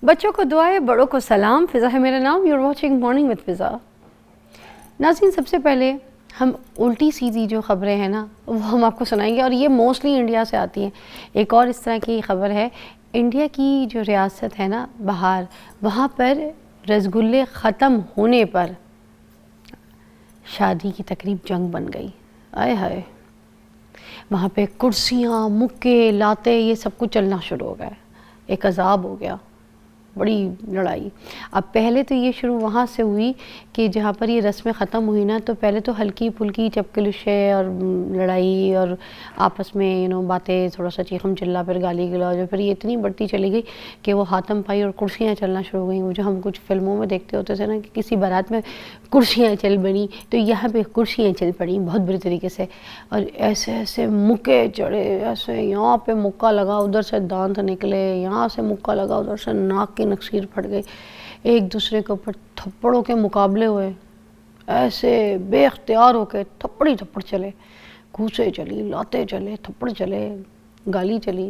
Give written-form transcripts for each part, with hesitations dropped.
बच्चों को दुआएं, बड़ों को सलाम। फ़िज़ा है मेरा नाम। यूर वॉचिंग मॉर्निंग विद फ़िज़ा। नाज़रीन, सबसे पहले हम उल्टी सीधी जो ख़बरें हैं ना वो हम आपको सुनाएंगे, और ये मोस्टली इंडिया से आती हैं। एक और इस तरह की ख़बर है, इंडिया की जो रियासत है ना बिहार, वहाँ पर रसगुल्ले ख़त्म होने पर शादी की तकरीब जंग बन गई। आए हाय, वहाँ पे कुर्सियाँ, मुक्के, लाते, ये सब कुछ चलना शुरू हो गया। एक अजाब हो गया, बड़ी लड़ाई। अब पहले तो ये शुरू वहाँ से हुई कि जहाँ पर ये रस्में ख़त्म हुई ना, तो पहले तो हल्की फुल्की चपकलिशे और लड़ाई और आपस में बातें, थोड़ा सा चीखम चिल्ला, फिर गाली गलौज, और फिर ये इतनी बढ़ती चली गई कि वो हाथम पाई और कुर्सियाँ चलना शुरू हो गई। वो जो हम कुछ फिल्मों में देखते होते थे ना कि किसी बारात में कुर्सियाँ चल बनी, तो यहाँ पे कुर्सियाँ चल पड़ी बहुत बुरी तरीके से। और ऐसे ऐसे मुक्के चढ़े, ऐसे यहाँ पे मुक्का लगा, उधर से दांत निकले, यहाँ से मुक्का लगा, उधर से नाक की नक्सीर फट गई, एक दूसरे के ऊपर थप्पड़ों के मुकाबले हुए, ऐसे बेख्तियार होके थप्पड़ी थप्पड़ चले, घूसे चली, लाते चले, थप्पड़ चले, गाली चली,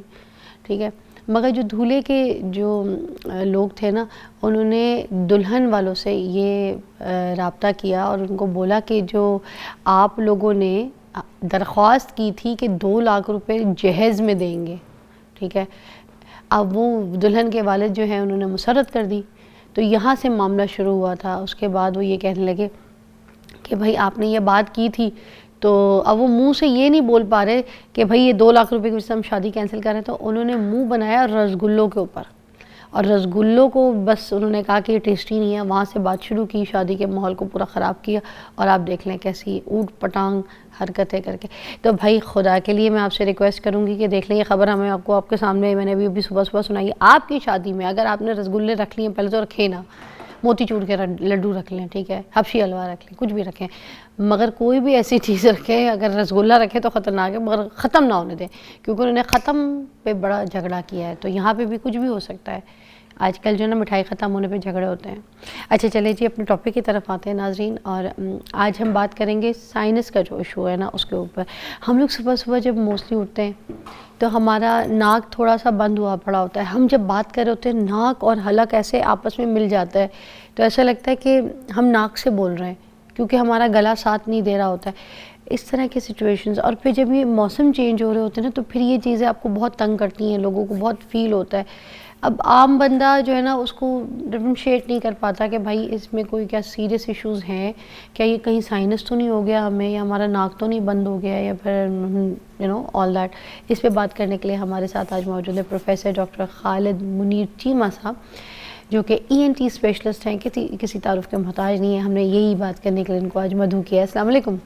ठीक है। मगर जो दूल्हे के जो लोग थे ना, उन्होंने दुल्हन वालों से ये राब्ता किया और उनको बोला कि जो आप लोगों ने दरख्वास्त की थी कि 2 लाख रुपए जहेज़ में देंगे, ठीक है, अब वो दुल्हन के वालिद जो हैं उन्होंने मुसर्रत कर दी। तो यहाँ से मामला शुरू हुआ था। उसके बाद वो ये कहने लगे कि भाई आपने ये बात की थी, तो अब वो मुंह से ये नहीं बोल पा रहे कि भाई ये 2 लाख रुपए की वजह से हम शादी कैंसिल कर रहे हैं। तो उन्होंने मुंह बनाया रसगुल्लों के ऊपर, और रसगुल्लों को बस उन्होंने कहा कि ये टेस्टी नहीं है। वहाँ से बात शुरू की, शादी के माहौल को पूरा ख़राब किया, और आप देख लें कैसी ऊट पटांग हरकतें करके। तो भाई खुदा के लिए मैं आपसे रिक्वेस्ट करूँगी कि देख लें, ये ख़बर हमें आपको आपके सामने मैंने अभी सुबह सुबह सुनाई है। आपकी शादी में अगर आपने रसगुल्ले रख लिए, पहले तो रखे ना, मोतीचूर के लड्डू रख लें, ठीक है, हबशी हलवा रख लें, कुछ भी रखें, मगर कोई भी ऐसी चीज़ रखें, अगर रसगुल्ला रखें तो ख़तरनाक है, मगर ख़त्म ना होने दें, क्योंकि उन्होंने ख़त्म पे बड़ा झगड़ा किया है। तो यहाँ पे भी कुछ भी हो सकता है। आजकल जो ना मिठाई ख़त्म होने पे झगड़े होते हैं। अच्छा चले जी, अपने टॉपिक की तरफ आते हैं नाजरीन, और आज हम बात करेंगे साइनस का जो इशू है ना उसके ऊपर। हम लोग सुबह सुबह जब मोस्टली उठते हैं तो हमारा नाक थोड़ा सा बंद हुआ पड़ा होता है। हम जब बात कर रहे होते हैं, नाक और हलक ऐसे आपस में मिल जाता है, तो ऐसा लगता है कि हम नाक से बोल रहे हैं, क्योंकि हमारा गला साथ नहीं दे रहा होता है। इस तरह के सिचुएशंस, और फिर जब ये मौसम चेंज हो रहे होते हैं ना, तो फिर ये चीज़ें आपको बहुत तंग करती हैं, लोगों को बहुत फील होता है। अब आम बंदा जो है ना उसको डिफरेंशिएट नहीं कर पाता कि भाई इसमें कोई क्या सीरियस इश्यूज़ हैं, क्या ये कहीं साइनस तो नहीं हो गया हमें, या हमारा नाक तो नहीं बंद हो गया, या फिर ऑल दैट। इस पे बात करने के लिए हमारे साथ आज मौजूद है प्रोफेसर डॉक्टर खालिद मुनीर चीमा साहब, जो कि ENT स्पेशलिस्ट हैं, किसी तारुफ के मोहताज नहीं है। हमने यही बात करने के लिए इनको आज मधु किया है। अस्सलाम वालेकुम।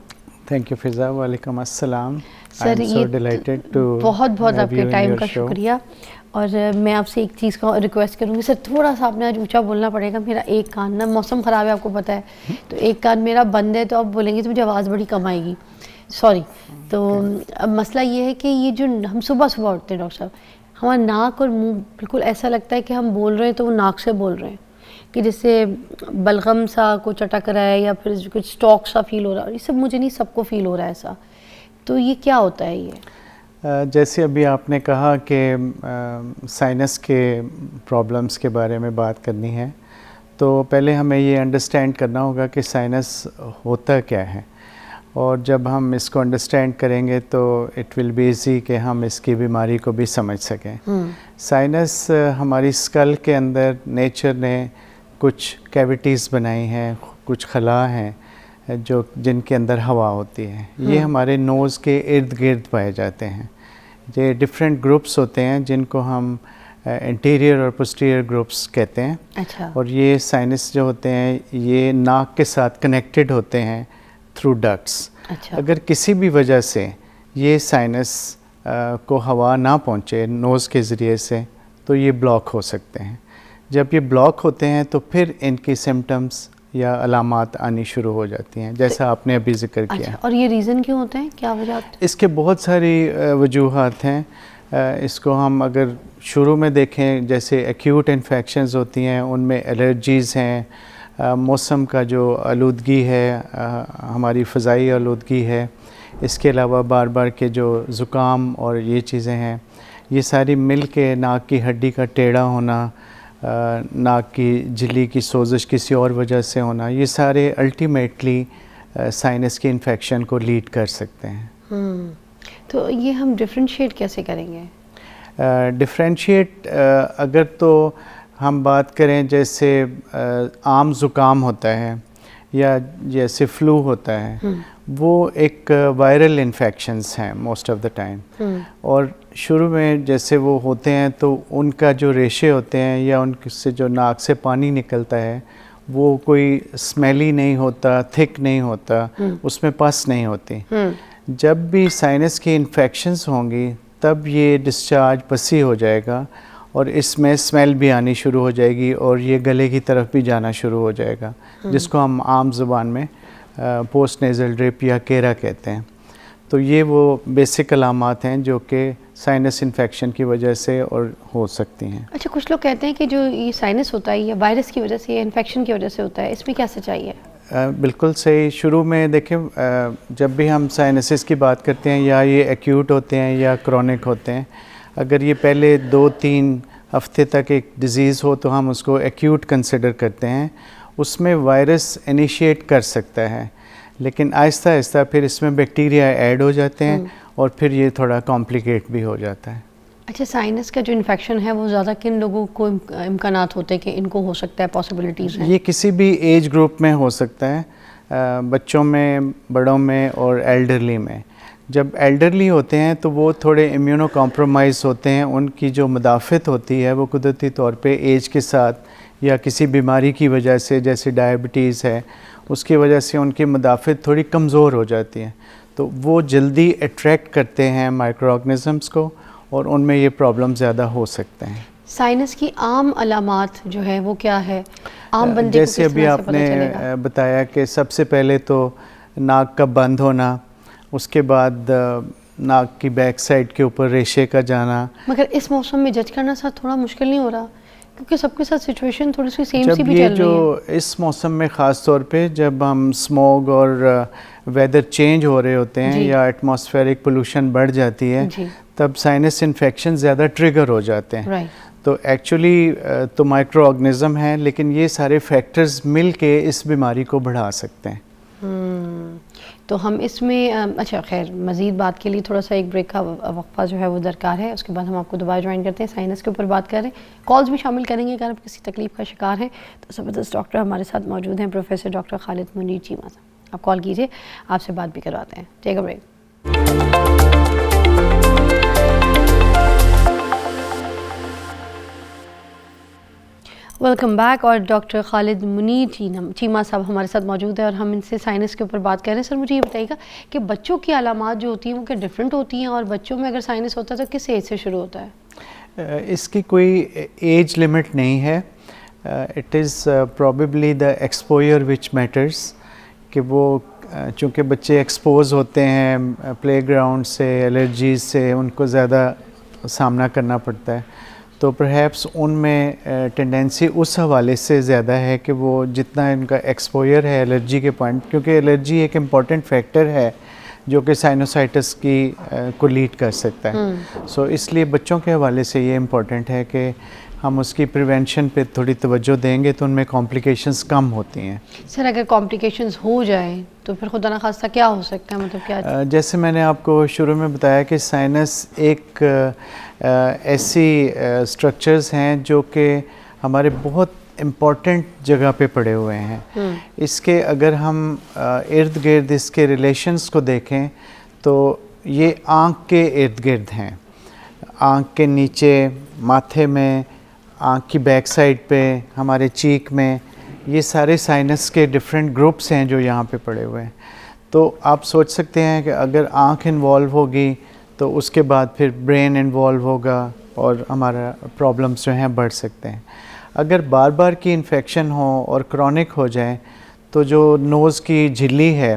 थैंक यू फ़िज़ा। वालेकुम अस्सलाम। सर, ये बहुत बहुत आपके टाइम का शुक्रिया। और मैं आपसे एक चीज़ का रिक्वेस्ट करूँगी सर, थोड़ा सा आपने आज ऊंचा बोलना पड़ेगा। मेरा एक कान ना, मौसम ख़राब है आपको पता है, तो एक कान मेरा बंद है, तो आप बोलेंगे तो मुझे आवाज़ बड़ी कम आएगी, सॉरी। तो अब मसला ये है कि ये जो हम सुबह सुबह उठते हैं डॉक्टर साहब, हमारा नाक और मुँह बिल्कुल ऐसा लगता है कि हम बोल रहे हैं तो वो नाक से बोल रहे हैं, कि जैसे बलगम सा कुछ अटक रहा है, या फिर कुछ स्टॉक सा फील हो रहा है। ये सब मुझे नहीं, सबको फील हो रहा है ऐसा। तो ये क्या होता है? ये जैसे अभी आपने कहा कि साइनस के प्रॉब्लम्स के बारे में बात करनी है, तो पहले हमें ये अंडरस्टैंड करना होगा कि साइनस होता क्या है। और जब हम इसको अंडरस्टैंड करेंगे तो इट विल बी ईजी कि हम इसकी बीमारी को भी समझ सकें। साइनस हमारी स्कल के अंदर नेचर ने कुछ कैविटीज़ बनाई हैं, कुछ खला हैं जो जिनके अंदर हवा होती है। ये हमारे नोज़ के इर्द गिर्द पाए जाते हैं। ये डिफरेंट ग्रुप्स होते हैं जिनको हम इंटीरियर और पोस्टीरियर ग्रुप्स कहते हैं। अच्छा। और ये साइनस जो होते हैं ये नाक के साथ कनेक्टेड होते हैं थ्रू डक्ट्स। अच्छा। अगर किसी भी वजह से ये साइनस को हवा ना पहुँचे नोज़ के ज़रिए से, तो ये ब्लॉक हो सकते हैं। जब ये ब्लॉक होते हैं तो फिर इनकी सिम्टम्स या अलामात आनी शुरू हो जाती हैं, जैसा आपने अभी जिक्र किया। अच्छा, और ये रीज़न क्यों होते हैं, क्या वजह होती है? इसके बहुत सारी वजूहात हैं। इसको हम अगर शुरू में देखें, जैसे एक्यूट इन्फेक्शंस होती हैं, उनमें एलर्जीज़ हैं, मौसम का जो आलूदगी है, हमारी फ़ज़ाई आलूदगी है, इसके अलावा बार बार के जो ज़ुकाम और ये चीज़ें हैं, ये सारी मिल के नाक की हड्डी का टेढ़ा होना, नाक की झिल्ली की सोजिश किसी और वजह से होना, ये सारे अल्टीमेटली साइनस की इन्फेक्शन को लीड कर सकते हैं। तो ये हम डिफ्रेंशिएट कैसे करेंगे? डिफ्रेंशिएट अगर तो हम बात करें जैसे आम ज़ुकाम होता है या जैसे फ्लू होता है, वो एक वायरल इन्फेक्शंस हैं मोस्ट ऑफ द टाइम, और शुरू में जैसे वो होते हैं तो उनका जो रेशे होते हैं या उनसे जो नाक से पानी निकलता है वो कोई स्मेली नहीं होता, थिक नहीं होता, उसमें पस नहीं होती। जब भी साइनस की इन्फेक्शंस होंगी तब ये डिस्चार्ज पसी हो जाएगा और इसमें स्मेल भी आनी शुरू हो जाएगी और ये गले की तरफ भी जाना शुरू हो जाएगा, जिसको हम आम ज़ुबान में पोस्ट नेज़ल ड्रिप या केरा कहते हैं। तो ये वो बेसिक अलामात हैं जो कि साइनस इन्फेक्शन की वजह से और हो सकती हैं। अच्छा, कुछ लोग कहते हैं कि जो ये साइनस होता है ये वायरस की वजह से या इन्फेक्शन की वजह से होता है, इसमें क्या सच्चाई है? बिल्कुल सही। शुरू में देखें जब भी हम साइनसिस की बात करते हैं या ये एक्यूट होते हैं या क्रॉनिक होते हैं, अगर ये पहले 2-3 हफ्ते तक एक डिज़ीज़ हो तो हम उसको एक्यूट कंसिडर करते हैं। उसमें वायरस इनिशिएट कर सकता है, लेकिन आहिस्ता आहिस्ता फिर इसमें बैक्टीरिया ऐड हो जाते हैं और फिर ये थोड़ा कॉम्प्लिकेट भी हो जाता है। अच्छा, साइनस का जो इन्फेक्शन है वो ज़्यादा किन लोगों को इम्कानात होते हैं कि इनको हो सकता है, पॉसिबिलिटीज़ हैं? ये किसी भी एज ग्रुप में हो सकता है, बच्चों में, बड़ों में और एल्डरली में। जब एल्डरली होते हैं तो वो थोड़े इम्यूनो कॉम्प्रोमाइज़ होते हैं, उनकी जो मुदाफ़त होती है वो कुदरती तौर पे एज के साथ या किसी बीमारी की वजह से, जैसे डायबिटीज़ है, उसकी वजह से उनकी मुदाफ़त थोड़ी कमज़ोर हो जाती है, तो वो जल्दी अट्रैक्ट करते हैं माइक्रो ऑर्गेनिज़म्स को और उनमें ये प्रॉब्लम ज़्यादा हो सकते हैं। साइनस की आम अलामात जो है वो क्या है? आम बंदे जैसे को किस अभी तरह से पता आपने चलेगा? बताया कि सबसे पहले तो नाक का बंद होना, उसके बाद नाक की बैक साइड के ऊपर रेशे का जाना। मगर इस मौसम में जज करना साथ थोड़ा मुश्किल नहीं हो रहा, क्योंकि सबके साथ सिचुएशन थोड़ी सी सेम सी जब भी ये चल जो रही है। इस मौसम में ख़ास तौर पे जब हम स्मॉग और वेदर चेंज हो रहे होते हैं जी। या एटमॉस्फेरिक पोल्यूशन बढ़ जाती है, जी, तब साइनस इन्फेक्शन ज़्यादा ट्रिगर हो जाते हैं। राइट। तो एक्चुअली तो माइक्रो ऑर्गेनिज़म है, लेकिन ये सारे फैक्टर्स मिल के इस बीमारी को बढ़ा सकते हैं। तो हम इसमें अच्छा, खैर मज़ीद बात के लिए थोड़ा सा एक ब्रेक का वक्फा जो है वो दरकार है, उसके बाद हम आपको दोबारा ज्वाइन करते हैं। साइनस के ऊपर बात कर रहे हैं, कॉल्स भी शामिल करेंगे अगर आप किसी तकलीफ़ का शिकार हैं। तो ज़बरदस्त डॉक्टर हमारे साथ मौजूद हैं, प्रोफेसर डॉक्टर खालिद मुनीर चीमा साहब। आप कॉल कीजिए, आपसे बात भी करवाते हैं। Take a break. Welcome back. और डॉक्टर खालिद मुनीर चीमा साहब हमारे साथ मौजूद है और हम इनसे साइनस के ऊपर बात कर रहे हैं। सर, मुझे ये बताइएगा कि बच्चों की अलामात जो होती हैं वो क्या डिफरेंट होती हैं, और बच्चों में अगर साइनस होता है तो किस एज से शुरू होता है? इसकी कोई एज लिमिट नहीं है। It is probably the exposure which matters, कि वो चूँकि बच्चे एक्सपोज होते हैं प्लेग्राउंड से, एलर्जीज से, उनको ज़्यादा सामना करना पड़ता है, तो परहैप्स उनमें टेंडेंसी उस हवाले से ज़्यादा है कि वो जितना इनका एक्सपोजर है एलर्जी के पॉइंट, क्योंकि एलर्जी एक इम्पॉर्टेंट फैक्टर है जो कि साइनोसाइटिस की को लीड कर सकता है। सो इसलिए बच्चों के हवाले से ये इम्पॉर्टेंट है कि हम उसकी प्रिवेंशन पे थोड़ी तवज्जो देंगे तो उनमें कॉम्प्लिकेशंस कम होती हैं। सर, अगर कॉम्प्लिकेशंस हो जाए तो फिर खुदा ना खास्ता क्या हो सकता है, मतलब क्या? जैसे मैंने आपको शुरू में बताया कि साइनस एक ऐसी स्ट्रक्चर्स हैं जो कि हमारे बहुत इम्पॉर्टेंट जगह पे पड़े हुए हैं। इसके अगर हम इर्द गिर्द इसके रिलेशंस को देखें तो ये आँख के इर्द गिर्द हैं, आँख के नीचे, माथे में, आँख की बैक साइड पे, हमारे चीक में, ये सारे साइनस के डिफरेंट ग्रुप्स हैं जो यहाँ पे पड़े हुए हैं। तो आप सोच सकते हैं कि अगर आँख इन्वॉल्व होगी तो उसके बाद फिर ब्रेन इन्वॉल्व होगा और हमारा प्रॉब्लम्स जो हैं बढ़ सकते हैं। अगर बार बार की इन्फेक्शन हो और क्रॉनिक हो जाए तो जो नोज़ की झिल्ली है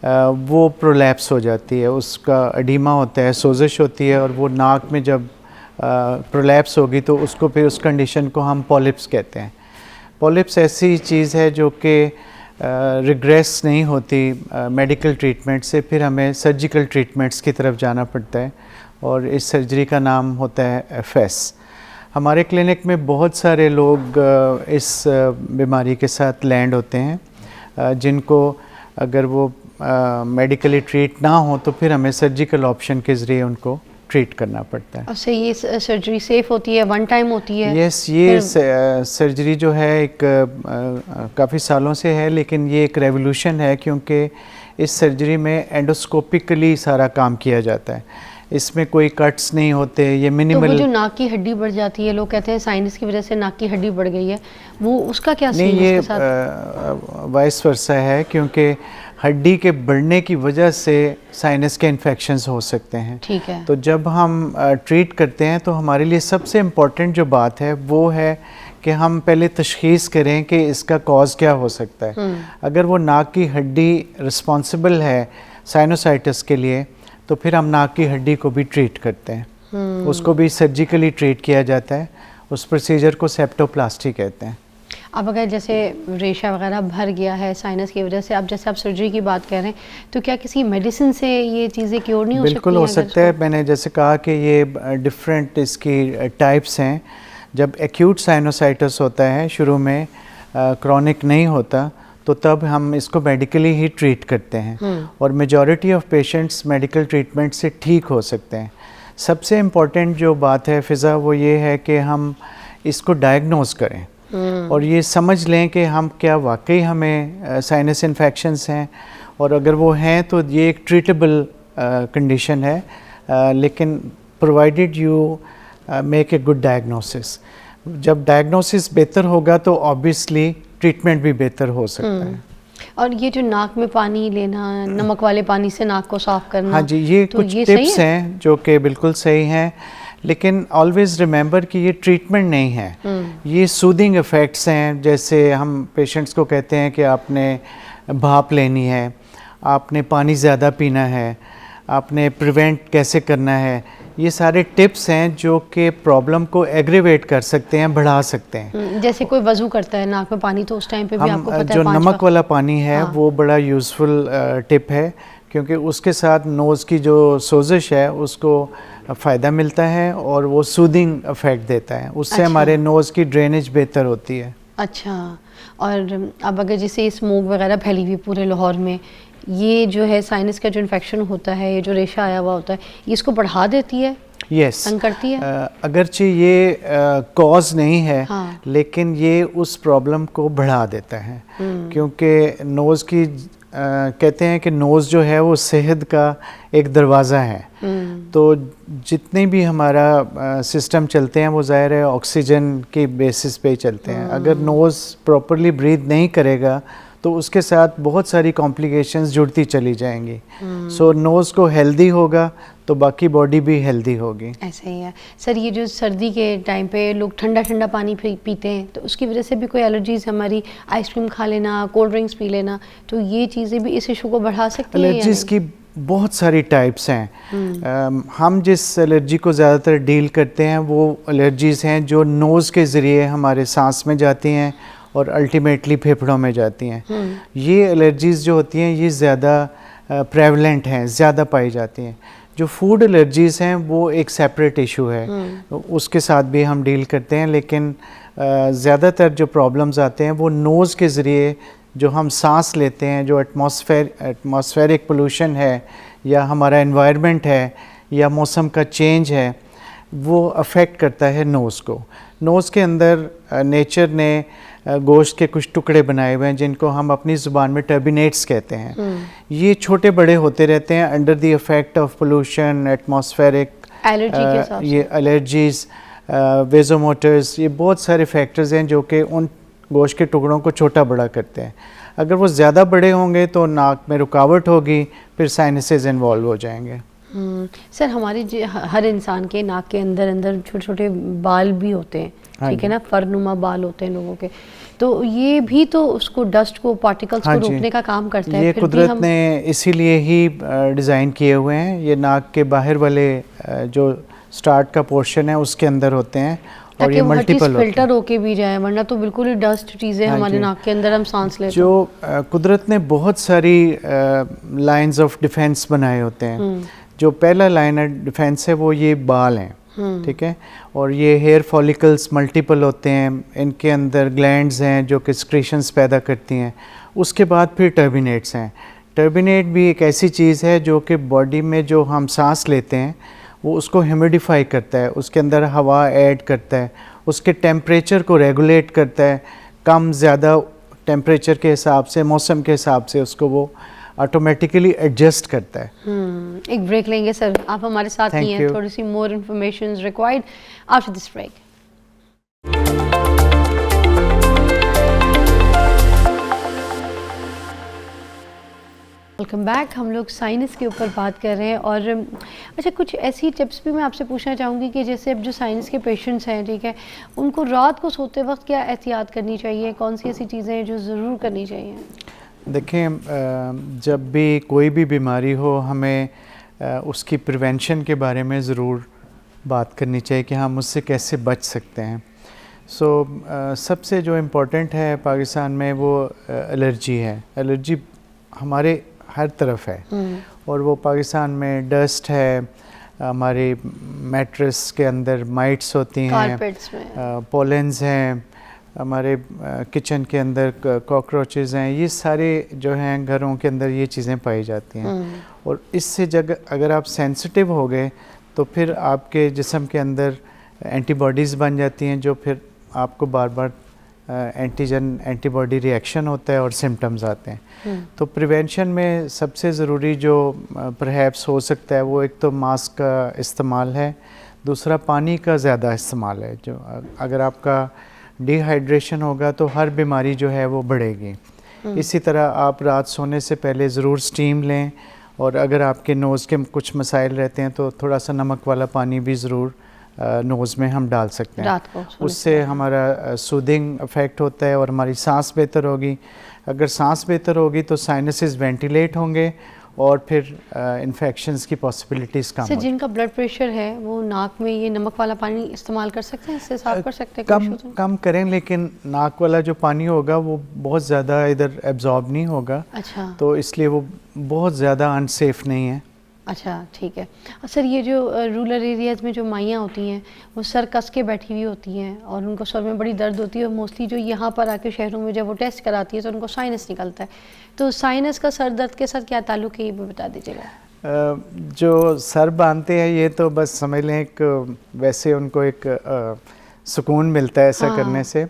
वो प्रोलैप्स हो जाती है, उसका एडिमा होता है, सोजिश होती है, और वो नाक में जब प्रोलैप्स होगी तो उसको फिर उस कंडीशन को हम पॉलिप्स कहते हैं। पॉलिप्स ऐसी चीज़ है जो कि रिग्रेस नहीं होती मेडिकल ट्रीटमेंट से, फिर हमें सर्जिकल ट्रीटमेंट्स की तरफ जाना पड़ता है और इस सर्जरी का नाम होता है एफएस। हमारे क्लिनिक में बहुत सारे लोग इस बीमारी के साथ लैंड होते हैं जिनको अगर वो मेडिकली ट्रीट ना हो तो फिर हमें सर्जिकल ऑप्शन के ज़रिए उनको ट्रीट करना पड़ता है। अच्छा, ये सर्जरी सेफ होती है, वन टाइम होती है? यस, ये सर्जरी जो है एक काफ़ी सालों से है, लेकिन ये एक रेवोल्यूशन है क्योंकि इस सर्जरी में एंडोस्कोपिकली सारा काम किया जाता है, इसमें कोई कट्स नहीं होते, ये मिनिमल। तो वो जो नाक की हड्डी बढ़ जाती है, लोग कहते हैं साइनस की वजह से नाक की हड्डी बढ़ गई है, वो उसका क्या सीन नहीं, है इसके साथ? वाइस वर्सा है क्योंकि हड्डी के बढ़ने की वजह से साइनस के इन्फेक्शंस हो सकते हैं। ठीक है। तो जब हम ट्रीट करते हैं तो हमारे लिए सबसे इम्पॉर्टेंट जो बात है वो है कि हम पहले तशख़ीस करें कि इसका कॉज क्या हो सकता है। अगर वो नाक की हड्डी रिस्पॉन्सिबल है साइनोसाइटिस के लिए तो फिर हम नाक की हड्डी को भी ट्रीट करते हैं, उसको भी सर्जिकली ट्रीट किया जाता है। उस प्रोसीजर को सेप्टोप्लास्टी कहते हैं। अब अगर जैसे रेशा वगैरह भर गया है साइनस की वजह से, अब जैसे आप सर्जरी की बात कर रहे हैं, तो क्या किसी मेडिसिन से ये चीज़ें क्योर नहीं हो सकती? बिल्कुल हो सकता है। मैंने जैसे कहा कि ये डिफरेंट इसकी टाइप्स हैं। जब एक्यूट साइनोसाइटिस होता है शुरू में, क्रॉनिक नहीं होता, तो तब हम इसको मेडिकली ही ट्रीट करते हैं और majority of patients medical treatment से ठीक हो सकते हैं। सबसे इम्पॉर्टेंट जो बात है फ़िज़ा, वो ये है कि हम इसको डायग्नोज करें और ये समझ लें कि हम क्या वाकई हमें साइनस इन्फेक्शंस हैं, और अगर वो हैं तो ये एक ट्रीटेबल कंडीशन है, लेकिन provided you make a good diagnosis. जब डायग्नोसिस बेहतर होगा तो ऑब्वियसली ट्रीटमेंट भी बेहतर हो सकता है। और ये जो नाक में पानी लेना, नमक वाले पानी से नाक को साफ करना, हाँ जी, ये तो कुछ ये टिप्स हैं जो कि बिल्कुल सही हैं, लेकिन ऑलवेज़ रिमेंबर कि ये ट्रीटमेंट नहीं है, ये सूदिंग इफ़ेक्ट्स हैं। जैसे हम पेशेंट्स को कहते हैं कि आपने भाप लेनी है, आपने पानी ज़्यादा पीना है, आपने प्रिवेंट कैसे करना है, ये सारे टिप्स हैं जो कि प्रॉब्लम को एग्रीवेट कर सकते हैं, बढ़ा सकते हैं। जैसे कोई वज़ू करता है नाक में पानी, तो उस टाइम पे भी आपको पता जो है 5 नमक वाला पानी है, हाँ। वो बड़ा यूज़फुल टिप है क्योंकि उसके साथ नोज़ की जो सोजिश है उसको फ़ायदा मिलता है और वो सूदिंग इफ़ेक्ट देता है, उससे अच्छा। हमारे नोज़ की ड्रेनेज बेहतर होती है। अच्छा, और अब अगर जैसे स्मोक वगैरह फैली हुई पूरे लाहौर में, ये जो है साइनस का जो इन्फेक्शन होता है, ये जो रेशा आया हुआ होता है, ये इसको बढ़ा देती है, यस, तंग करती है? अगरचे ये कॉज नहीं है, हाँ। लेकिन ये उस प्रॉब्लम को बढ़ा देता है क्योंकि नोज़ की कहते हैं कि नोज़ जो है वो सेहत का एक दरवाज़ा है। तो जितने भी हमारा सिस्टम चलते हैं वो ज़ाहिर है ऑक्सीजन के बेसिस पे ही चलते हैं। अगर नोज़ प्रॉपरली ब्रीथ नहीं करेगा तो उसके साथ बहुत सारी कॉम्प्लिकेशंस जुड़ती चली जाएंगी। सो नोज़ को हेल्दी होगा तो बाकी बॉडी भी हेल्दी होगी। ऐसे ही है सर। ये जो सर्दी के टाइम पे लोग ठंडा ठंडा पानी पीते हैं, तो उसकी वजह से भी कोई एलर्जीज, हमारी आइसक्रीम खा लेना, कोल्ड ड्रिंक्स पी लेना, तो ये चीज़ें भी इस इशू को बढ़ा सकती हैं? एलर्जीज की बहुत सारी टाइप्स हैं। हम जिस एलर्जी को ज़्यादातर डील करते हैं वो एलर्जीज़ हैं जो नोज़ के ज़रिए हमारे सांस में जाती हैं और अल्टीमेटली फेफड़ों में जाती हैं। ये एलर्जीज़ जो होती हैं ये ज़्यादा प्रेवलेंट हैं, ज़्यादा पाई जाती हैं। जो फूड एलर्जीज़ हैं वो एक सेपरेट इशू है, उसके साथ भी हम डील करते हैं, लेकिन ज़्यादातर जो प्रॉब्लम्स आते हैं वो नोज़ के ज़रिए, जो हम सांस लेते हैं, जो एटमॉस्फेरिक पोल्यूशन है या हमारा एनवायरनमेंट है या मौसम का चेंज है, वो अफेक्ट करता है नोज़ को। नोज़ के अंदर नेचर ने गोश्त के कुछ टुकड़े बनाए हुए हैं जिनको हम अपनी ज़ुबान में टर्बिनेट्स कहते हैं। ये छोटे बड़े होते रहते हैं under the effect of pollution, atmospheric allergy के साथ, ये एलर्जीज, वेजोमोटर्स, ये बहुत सारे फैक्टर्स हैं जो कि उन गोश्त के टुकड़ों को छोटा बड़ा करते हैं। अगर वो ज़्यादा बड़े होंगे तो नाक में रुकावट होगी, फिर साइनसेस इन्वॉल्व हो जाएंगे। सर, हमारे हर इंसान के नाक के अंदर अंदर छोटे छोटे बाल भी होते हैं, ठीक है ना, फरनुमा बाल होते हैं लोगों के, तो ये भी तो उसको, डस्ट को, पार्टिकल्स को रोकने का काम करता है। ये कुदरत ने इसीलिए ही डिज़ाइन किए हुए हैं। ये नाक के बाहर वाले जो स्टार्ट का पोर्शन है उसके अंदर होते हैं और ये मल्टीपल फिल्टर होके भी जाए, वरना तो बिल्कुल ही डस्ट चीज़ें हमारे नाक के अंदर हम सांस लेते हैं। जो कुदरत ने बहुत सारी लाइंस ऑफ डिफेंस बनाए होते हैं। जो पहला लाइन ऑफ डिफेंस है वो ये बाल हैं। ठीक है। और ये हेयर फॉलिकल्स मल्टीपल होते हैं, इनके अंदर ग्लैंड्स हैं जो कि सिक्रीशंस पैदा करती हैं। उसके बाद फिर टर्बिनेट्स हैं। टर्बिनेट भी एक ऐसी चीज़ है जो कि बॉडी में जो हम सांस लेते हैं वो उसको ह्यूमिडिफाई करता है, उसके अंदर हवा ऐड करता है, उसके टेम्परेचर को रेगुलेट करता है, कम ज़्यादा टेम्परेचर के हिसाब से, मौसम के हिसाब से उसको वो ऑटोमेटिकली एडजस्ट करता है। एक ब्रेक लेंगे सर, आप हमारे साथ Thank ही हैं, you. थोड़ी सी more information required after this break. Welcome back. हम लोग साइनस के ऊपर बात कर रहे हैं और अच्छा कुछ ऐसी टिप्स भी मैं आपसे पूछना चाहूँगी कि जैसे अब जो साइनस के पेशेंट्स हैं, ठीक है, उनको रात को सोते वक्त क्या एहतियात करनी चाहिए, कौन सी ऐसी चीज़ें हैं जो ज़रूर करनी चाहिए? देखें, जब भी कोई भी बीमारी हो हमें उसकी प्रिवेंशन के बारे में ज़रूर बात करनी चाहिए कि हम उससे कैसे बच सकते हैं। सबसे जो इम्पोर्टेंट है पाकिस्तान में वो एलर्जी है। एलर्जी हमारे हर तरफ है और वो पाकिस्तान में डस्ट है, हमारे मैट्रेस के अंदर माइट्स होती हैं, कारपेट्स में पोलेंस हैं, हमारे किचन के अंदर कॉकरोचेज़ हैं, ये सारे जो हैं घरों के अंदर ये चीज़ें पाई जाती हैं। और इससे अगर आप सेंसिटिव हो गए तो फिर आपके जिस्म के अंदर एंटीबॉडीज़ बन जाती हैं जो फिर आपको बार बार एंटीबॉडी रिएक्शन होता है और सिम्टम्स आते हैं। तो प्रिवेंशन में सबसे ज़रूरी जो परहैप्स हो सकता है वो एक तो मास्क का इस्तेमाल है, दूसरा पानी का ज़्यादा इस्तेमाल है। जो अगर आपका डिहाइड्रेशन होगा तो हर बीमारी जो है वो बढ़ेगी। इसी तरह आप रात सोने से पहले ज़रूर स्टीम लें और अगर आपके नोज़ के कुछ मसाइल रहते हैं तो थोड़ा सा नमक वाला पानी भी ज़रूर नोज़ में हम डाल सकते हैं। रात को उससे हमारा सूदिंग इफ़ेक्ट होता है और हमारी सांस बेहतर होगी। अगर सांस बेहतर होगी तो साइनसेस वेंटिलेट होंगे और फिर इन्फेक्शंस की पॉसिबिलिटीज़ कम होगी। जिनका ब्लड प्रेशर है वो नाक में ये नमक वाला पानी इस्तेमाल कर सकते हैं, इससे साफ कर सकते हैं? कम करें, लेकिन नाक वाला जो पानी होगा वो बहुत ज़्यादा इधर एब्जॉर्ब नहीं होगा। अच्छा, तो इसलिए वो बहुत ज़्यादा अनसेफ नहीं है। अच्छा ठीक है। सर ये जो रूरल एरियाज़ में जो माइयाँ होती हैं वो सर कस के बैठी हुई होती हैं और उनको सर में बड़ी दर्द होती है और मोस्टली जो यहाँ पर आके शहरों में जब वो टेस्ट कराती है तो उनको साइनस निकलता है। तो साइनस का सर दर्द के साथ क्या ताल्लुक है ये भी बता दीजिएगा। जो सर बांधते हैं ये तो बस समझ लें एक वैसे उनको एक सुकून मिलता है ऐसा करने से।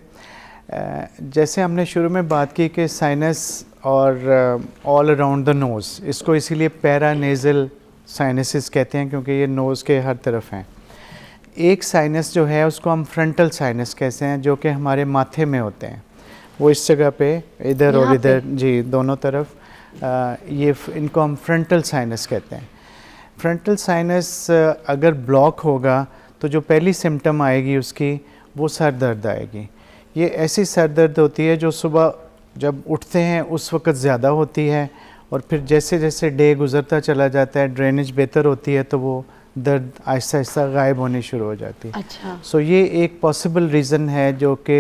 जैसे हमने शुरू में बात की कि साइनस और ऑल अराउंड द नोज़, इसको इसीलिए पैरानेज़ल साइनसिस कहते हैं क्योंकि ये नोज़ के हर तरफ हैं। एक साइनस जो है उसको हम फ्रंटल साइनस कहते हैं जो कि हमारे माथे में होते हैं, वो इस जगह पे इधर और इधर, जी दोनों तरफ, ये इनको हम फ्रंटल साइनस कहते हैं। फ्रंटल साइनस अगर ब्लॉक होगा तो जो पहली सिम्टम आएगी उसकी वो सर दर्द आएगी। ये ऐसी सर दर्द होती है जो सुबह जब उठते हैं उस वक़्त ज़्यादा होती है और फिर जैसे जैसे डे गुज़रता चला जाता है, ड्रेनेज बेहतर होती है तो वो दर्द आहिस्ता आहिस्ता गायब होनी शुरू हो जाती है। अच्छा, सो ये एक पॉसिबल रीज़न है जो कि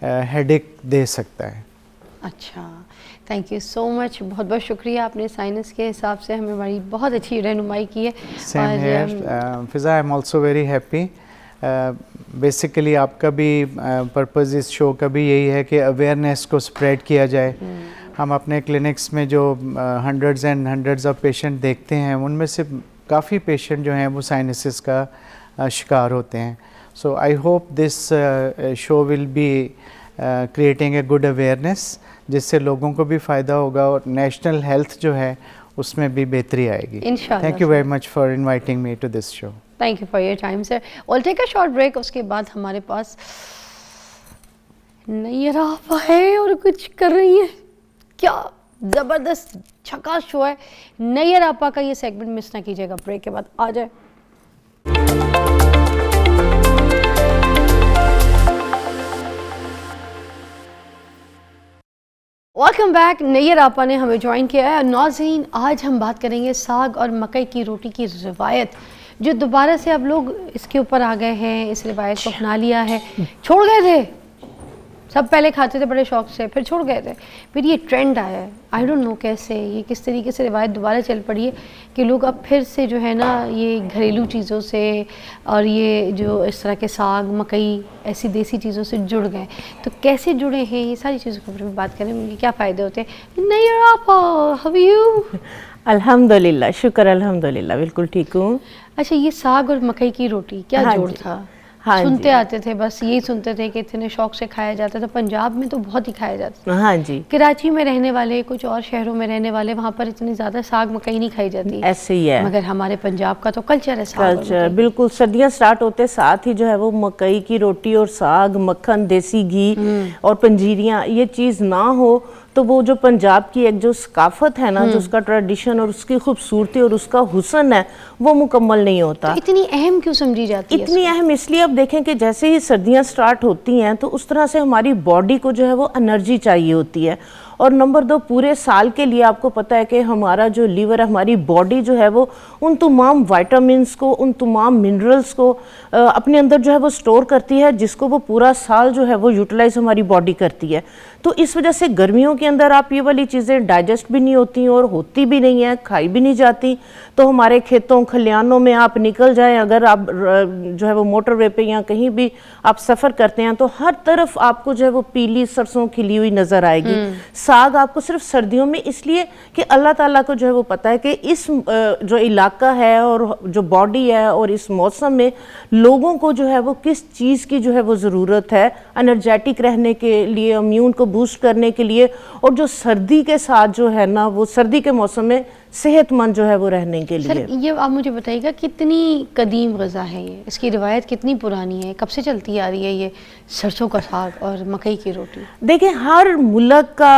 हेडेक दे सकता है। अच्छा, थैंक यू सो मच, बहुत बहुत शुक्रिया, आपने साइनस के हिसाब से हमें बड़ी बहुत अच्छी रहनुमाई की है। Same here Fiza, I am also very happy. Basically आपका भी पर्पज़ इस शो का भी यही है कि अवेयरनेस को स्प्रेड किया जाए। हम अपने क्लिनिक्स में जो hundreds and hundreds of patient देखते हैं उनमें से काफ़ी पेशेंट जो हैं वो साइनसिस का शिकार होते हैं। So I hope this show will be creating a good awareness जिससे लोगों को भी फ़ायदा होगा और नेशनल हेल्थ जो है उसमें भी बेहतरी आएगी। इंशाल्लाह। Thank you very much for inviting me to this show. Thank you for your time sir. All take a short break, उसके बाद हमारे पास नैयरा आपा है और कुछ कर रही है, क्या ज़बरदस्त झकास शो है। नैयरा आपा का ये सेगमेंट मिस ना कीजिएगा, ब्रेक के बाद आ जाए। Welcome back. नैयर आपा ने हमें ज्वाइन किया है। नाज़रीन, आज हम बात करेंगे साग और मकई की रोटी की रिवायत, जो दोबारा से अब लोग इसके ऊपर आ गए हैं, इस रिवायत को अपना लिया है। छोड़ गए थे सब पहले खाते थे बड़े शौक से, फिर छोड़ गए थे, फिर ये ट्रेंड आया है, आई डोंट नो कैसे, ये किस तरीके से रिवायत दोबारा चल पड़ी है कि लोग अब फिर से जो है ना ये घरेलू चीज़ों से और ये जो इस तरह के साग मकई ऐसी देसी चीज़ों से जुड़ गए। तो कैसे जुड़े हैं, ये सारी चीज़ों के बारे में बात करें, उनके क्या फ़ायदे होते हैं। नहीं आप हाउ यू? अल्हम्दुलिल्लाह, शुक्र अल्हम्दुलिल्लाह, बिल्कुल ठीक हूँ। अच्छा, ये साग और मकई की रोटी क्या हाँ जोड़ जी, था? हाँ सुनते जी। आते थे, बस यही सुनते थे कि इतने शौक से खाया जाता था। पंजाब में तो बहुत ही खाया जाता था। हाँ जी, कराची में रहने वाले, कुछ और शहरों में रहने वाले, वहाँ पर इतनी ज़्यादा साग मकई नहीं खाई जाती, ऐसे ही है मगर हमारे पंजाब का तो कल्चर है साग और कल्चर। मकई। बिल्कुल, सर्दियाँ स्टार्ट होते साथ ही जो है वो मकई की रोटी और साग, मक्खन, देसी घी और पंजीरियाँ, ये चीज़ ना हो तो वो जो पंजाब की एक जो सकाफत है ना, जो उसका ट्रेडिशन और उसकी खूबसूरती और उसका हुस्न है, वो मुकम्मल नहीं होता। तो इतनी अहम क्यों समझी जाती है? इतनी अहम इसलिए, अब देखें कि जैसे ही सर्दियां स्टार्ट होती हैं तो उस तरह से हमारी बॉडी को जो है वो एनर्जी चाहिए होती है। और नंबर 2, पूरे साल के लिए आपको पता है कि हमारा जो लीवर है, हमारी बॉडी जो है वो उन तमाम वाइटामिन्स को, उन तमाम मिनरल्स को अपने अंदर जो है वो स्टोर करती है, जिसको वो पूरा साल जो है वो यूटिलाइज हमारी बॉडी करती है। तो इस वजह से गर्मियों के अंदर आप ये वाली चीज़ें डाइजेस्ट भी नहीं होती और होती भी नहीं है, खाई भी नहीं जाती। तो हमारे खेतों खलियानों में आप निकल जाएं, अगर आप जो है वो मोटरवे पे या कहीं भी आप सफ़र करते हैं, तो हर तरफ आपको जो है वो पीली सरसों खिली हुई नज़र आएगी। साग आपको सिर्फ सर्दियों में, इसलिए कि अल्लाह ताला को जो है वो पता है कि इस जो इलाका है और जो बॉडी है और इस मौसम में लोगों को जो है वो किस चीज़ की जो है वो ज़रूरत है एनर्जेटिक रहने के लिए, इम्यून को बूस्ट करने के लिए, और जो सर्दी के साथ जो है ना वो सर्दी के मौसम में सेहतमंद जो है वो रहने के सर, लिए। ये आप मुझे बताइएगा कितनी कदीम गज़ा है ये, इसकी रिवायत कितनी पुरानी है, कब से चलती आ रही है ये सरसों का साग और मकई की रोटी? देखिए, हर मुल्क का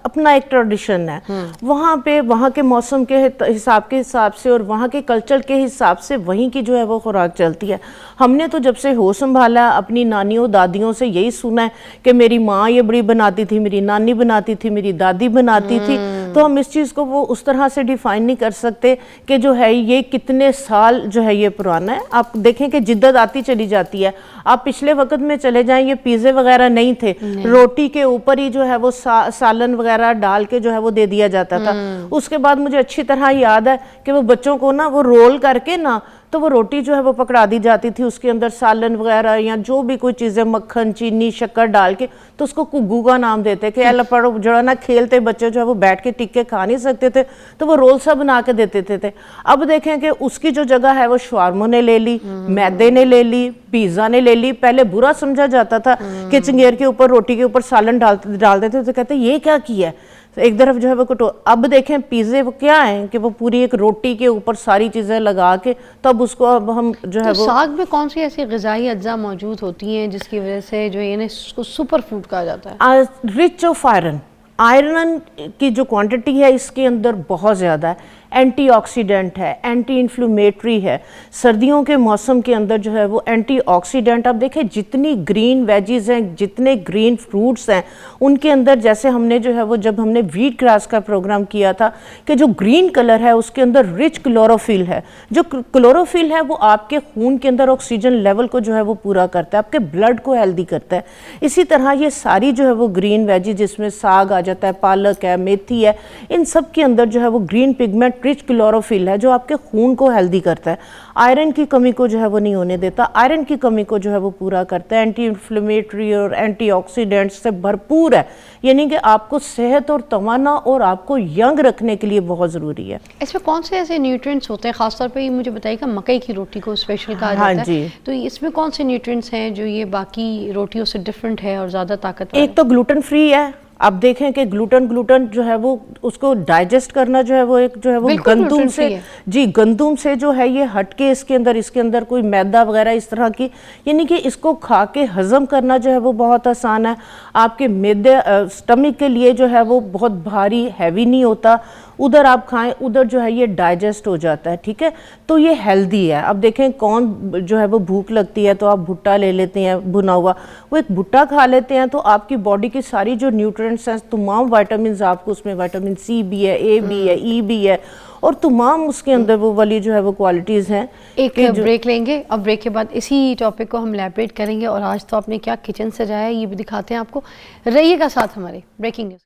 अपना एक ट्रेडिशन है। वहाँ पे वहाँ के मौसम के हिसाब से और वहाँ के कल्चर के हिसाब से वहीं की जो है वो खुराक चलती है। हमने तो जब से होश संभाला अपनी नानियों दादियों से यही सुना है कि मेरी माँ ये बड़ी बनाती थी, मेरी नानी बनाती थी, मेरी दादी बनाती थी। तो हम इस चीज़ को वो उस तरह से डिफाइन नहीं कर सकते कि जो है ये कितने साल जो है ये पुराना है। आप देखें कि जिद्दत आती चली जाती है। आप पिछले वक्त में चले जाएं, ये पिज़्ज़े वगैरह नहीं थे, रोटी के ऊपर ही जो है वो सालन वगैरह डाल के जो है वो दे दिया जाता था। उसके बाद मुझे अच्छी तरह याद है कि वो बच्चों को ना वो रोल करके ना, तो वो रोटी जो है वो पकड़ा दी जाती थी, उसके अंदर सालन वगैरह या जो भी कोई चीज़ें, मक्खन, चीनी, शक्कर डाल के, तो उसको कुग्गू का नाम देते कि अल्लाह पढ़ो जो ना, खेलते बच्चे जो है वो बैठ के टिक के खा नहीं सकते थे, तो वो रोल सा बना के देते थे। अब देखें कि उसकी जो जगह है वो शवारमों ने ले ली, मैदे ने ले ली, पिज़्ज़ा ने ले ली। पहले बुरा समझा जाता था कि चिंगेर के ऊपर, रोटी के ऊपर सालन डाल देते तो कहते ये क्या किया है, एक तरफ जो है वो कटो। अब देखें पिज़्ज़े वो क्या है कि वो पूरी एक रोटी के ऊपर सारी चीज़ें लगा के, तब उसको अब हम जो है तो वो। साग में कौन सी ऐसी ग़िज़ाई अज्जा मौजूद होती हैं जिसकी वजह से जो ये ना इसको सुपर फूड कहा जाता है? Rich of iron. आयरन की जो क्वांटिटी है इसके अंदर बहुत ज़्यादा है, एंटीऑक्सीडेंट है, एंटी इन्फ्लेमेटरी है। सर्दियों के मौसम के अंदर जो है वो एंटीऑक्सीडेंट, आप देखें जितनी ग्रीन वेजीज हैं, जितने ग्रीन फ्रूट्स हैं, उनके अंदर, जैसे हमने जो है वो जब हमने व्हीट ग्रास का प्रोग्राम किया था कि जो ग्रीन कलर है उसके अंदर रिच क्लोरोफिल है। जो क्लोरोफिल है वो आपके खून के अंदर ऑक्सीजन लेवल को जो है वो पूरा करता है, आपके ब्लड को हेल्दी करता है। इसी तरह ये सारी जो है वो ग्रीन वेजीज, जिसमें साग आ जाता है, पालक है, मेथी है, इन सब के अंदर जो है वो ग्रीन पिगमेंट रिच क्लोरोफिल है जो आपके खून को हेल्दी करता है, आयरन की कमी को जो है वो नहीं होने देता, आयरन की कमी को जो है वो पूरा करता है, एंटी इन्फ्लेमेटरी और एंटीऑक्सीडेंट्स से भरपूर है। यानी कि आपको सेहत और तवाना और आपको यंग रखने के लिए बहुत ज़रूरी है। इसमें कौन से ऐसे न्यूट्रिएंट्स होते हैं, खासतौर पे ये मुझे बताइएगा, मकई की रोटी को स्पेशल कहा हाँ जाता जी। है, तो इसमें कौन से न्यूट्रिएंट्स हैं जो ये बाकी रोटियों से डिफरेंट है और ज़्यादा ताकतवर है? एक तो ग्लूटेन फ्री है। आप देखें कि ग्लूटेन जो है वो उसको डाइजेस्ट करना जो है वो एक जो है वो बिल्कुल गंदुम gluten से, free है। जी गंदुम से जो है ये हटके इसके अंदर कोई मैदा वगैरह इस तरह की, यानी कि इसको खा के हजम करना जो है वो बहुत आसान है। आपके मैदे स्टमक के लिए जो है वो बहुत भारी हैवी नहीं होता। उधर आप खाएं, उधर जो है ये डाइजेस्ट हो जाता है, ठीक है। तो ये हेल्दी है। अब देखें कौन जो है वो भूख लगती है तो आप भुट्टा ले लेते हैं भुना हुआ, वो एक भुट्टा खा लेते हैं तो आपकी बॉडी की सारी जो न्यूट्रिएंट्स हैं, तमाम विटामिन आपको उसमें विटामिन सी भी है, ए भी है, ई भी है, और तमाम उसके अंदर वो वाली जो है वो क्वालिटीज़ हैं। एक ब्रेक लेंगे और ब्रेक के बाद इसी टॉपिक को हम इलैबोरेट करेंगे और आज तो आपने क्या किचन सजाया है ये भी दिखाते हैं आपको। रहिएगा साथ हमारे ब्रेकिंग न्यूज़।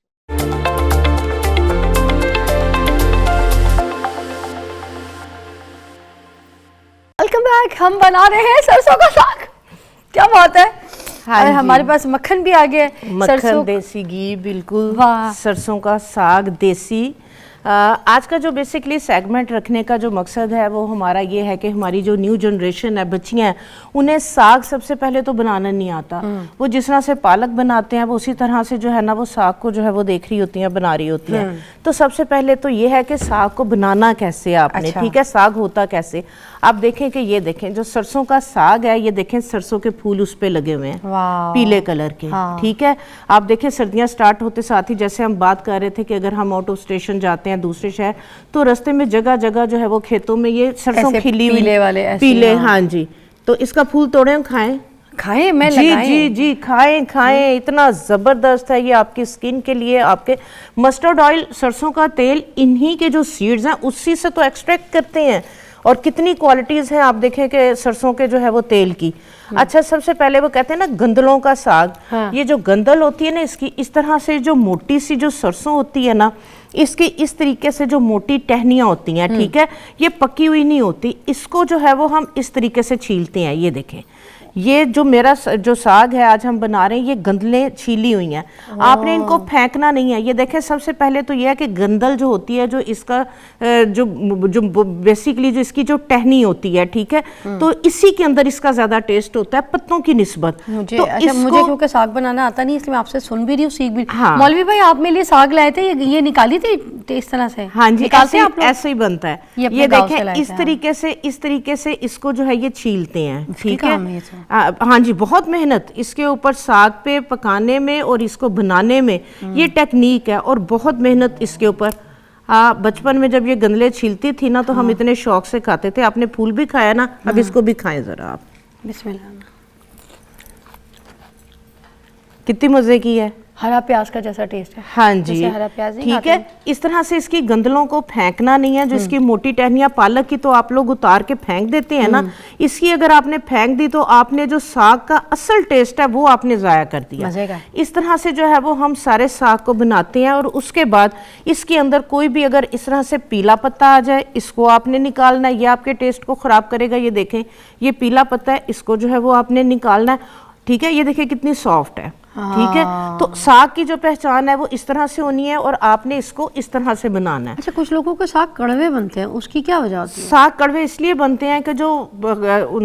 Welcome back. हम बना रहे हैं सरसों का साग। क्या बात है। हाँ और हमारे पास मक्खन भी आ गया है, मक्खन, देसी घी, बिल्कुल वाह। सरसों का साग देसी। आज का जो बेसिकली सेगमेंट रखने का जो मकसद है वो हमारा ये है कि हमारी जो न्यू जनरेशन है, बच्चियां हैं, उन्हें साग सबसे पहले तो बनाना नहीं आता। वो जिस तरह से पालक बनाते हैं वो उसी तरह से जो है ना वो साग को जो है वो देख रही होती हैं, बना रही होती हैं। तो सबसे पहले तो ये है कि साग को बनाना कैसे आपने, अच्छा। ठीक है, साग होता कैसे। आप देखें कि ये देखें जो सरसों का साग है, ये देखें सरसों के फूल उस पे लगे हुए हैं वाह। पीले कलर के, हाँ। ठीक है। आप देखें सर्दियां स्टार्ट होते साथ ही जैसे हम बात कर रहे थे कि अगर हम आउट ऑफ स्टेशन जाते हैं दूसरे शहर तो रास्ते में जगह जगह जो है वो खेतों में ये सरसों ऐसे खिली हुई, पीले वाले ऐसे, पीले, हाँ। हाँ जी। तो इसका फूल तोड़े हम खाएं, खाएं, मैं जी लगाएं। जी जी खाएं खाएं, इतना जबरदस्त है ये आपकी स्किन के लिए। आपके मस्टर्ड ऑयल, सरसों का तेल, इन्हीं के जो सीड्स हैं उसी से तो एक्सट्रैक्ट करते हैं, और कितनी क्वालिटीज हैं आप देखें कि सरसों के जो है वो तेल की। अच्छा, सबसे पहले वो कहते हैं ना गंदलों का साग, हाँ। ये जो गंदल होती है ना इसकी, इस तरह से जो मोटी सी जो सरसों होती है ना, इसकी इस तरीके से जो मोटी टहनियाँ होती हैं, ठीक है, ये पकी हुई नहीं होती। इसको जो है वो हम इस तरीके से छीलते हैं। ये देखें, ये जो मेरा जो साग है आज हम बना रहे हैं, ये गंदलें छीली हुई हैं। आपने इनको फेंकना नहीं है। ये देखें, सबसे पहले तो ये है कि गंदल जो होती है, जो इसका जो बेसिकली जो इसकी जो टहनी होती है, ठीक है, तो इसी के अंदर इसका ज्यादा टेस्ट होता है पत्तों की निस्बत। मुझे तो अच्छा, मुझे क्योंकि साग बनाना आता नहीं इसलिए मैं आपसे सुन भी रही हूँ, सीख भी। हाँ। मौलवी भाई आप मेरे लिए साग लाए थे, ये निकाली थी इस तरह से? हाँ जी, निकालते हैं आप लोग? ऐसे ही बनता है। ये अपने ये गाँव से देखें लाए इस थे, तरीके से, इस तरीके से इसको जो है ये छीलते हैं, ठीक है। काम है ये तो। हाँ जी, बहुत मेहनत इसके ऊपर साग पे पकाने में और इसको बनाने में, ये टेक्निक है और बहुत मेहनत इसके ऊपर। बचपन में जब ये गंदले छीलती थी ना तो हम इतने शौक से खाते थे। आपने फूल भी खाया ना, अब इसको भी खाएं जरा आप। बिस्मिल्लाह। कितनी मजे की है, हरा प्याज का जैसा टेस्ट है। हाँ जी, जैसे हरा प्याज नहीं ठीक खाते है। हैं। इस तरह से इसकी गंदलों को फेंकना नहीं है। जो इसकी मोटी टहनियाँ पालक की तो आप लोग उतार के फेंक देते हैं ना, इसकी अगर आपने फेंक दी तो आपने जो साग का असल टेस्ट है वो आपने जाया कर दिया। मजे का। इस तरह से जो है वो हम सारे साग को बनाते हैं। और उसके बाद इसके अंदर कोई भी अगर इस तरह से पीला पत्ता आ जाए, इसको आपने निकालना है, ये आपके टेस्ट को खराब करेगा। ये देखें, ये पीला पत्ता है, इसको जो है वो आपने निकालना है, ठीक है। ये देखिए कितनी सॉफ्ट है, ठीक है। तो साग की जो पहचान है वो इस तरह से होनी है और आपने इसको इस तरह से बनाना है। अच्छा, कुछ लोगों के साग कड़वे बनते हैं, उसकी क्या वजह होती है? साग कड़वे इसलिए बनते हैं कि जो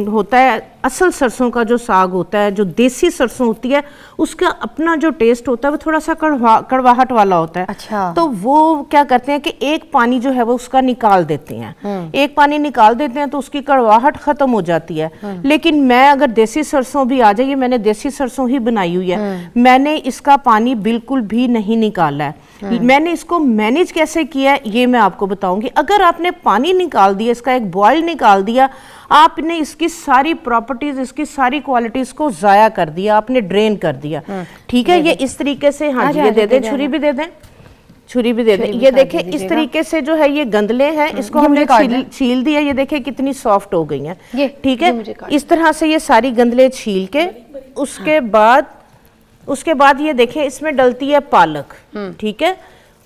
होता है असल सरसों का जो साग होता है, जो देसी सरसों होती है, उसका अपना जो टेस्ट होता है वो थोड़ा सा कड़वाहट वाला होता है। अच्छा। तो वो क्या करते हैं कि एक पानी जो है वो उसका निकाल देते हैं। एक पानी निकाल देते हैं तो उसकी कड़वाहट खत्म हो जाती है। लेकिन मैं अगर देसी सरसों भी आ जाए, मैंने देसी सरसों ही बनाई हुई है, मैंने इसका पानी बिल्कुल भी नहीं निकाला है। मैंने इसको मैनेज कैसे किया है ये मैं आपको बताऊंगी। अगर आपने पानी निकाल दिया, इसका एक बॉयल निकाल दिया, आपने इसकी सारी प्रॉपर्टीज, इसकी सारी क्वालिटीज को जाया कर दिया, आपने ड्रेन कर दिया, ठीक है। ये इस तरीके से, हाँ जी, ये दे दें, छुरी भी दे दें, छुरी भी दे दें। ये देखें इस तरीके से जो है ये गंदले हैं, इसको हमने छील दिया। ये देखें कितनी सॉफ्ट हो गई हैं, ठीक है। इस तरह से ये सारी गंदले छील के उसके बाद ये देखें इसमें डलती है पालक, ठीक है।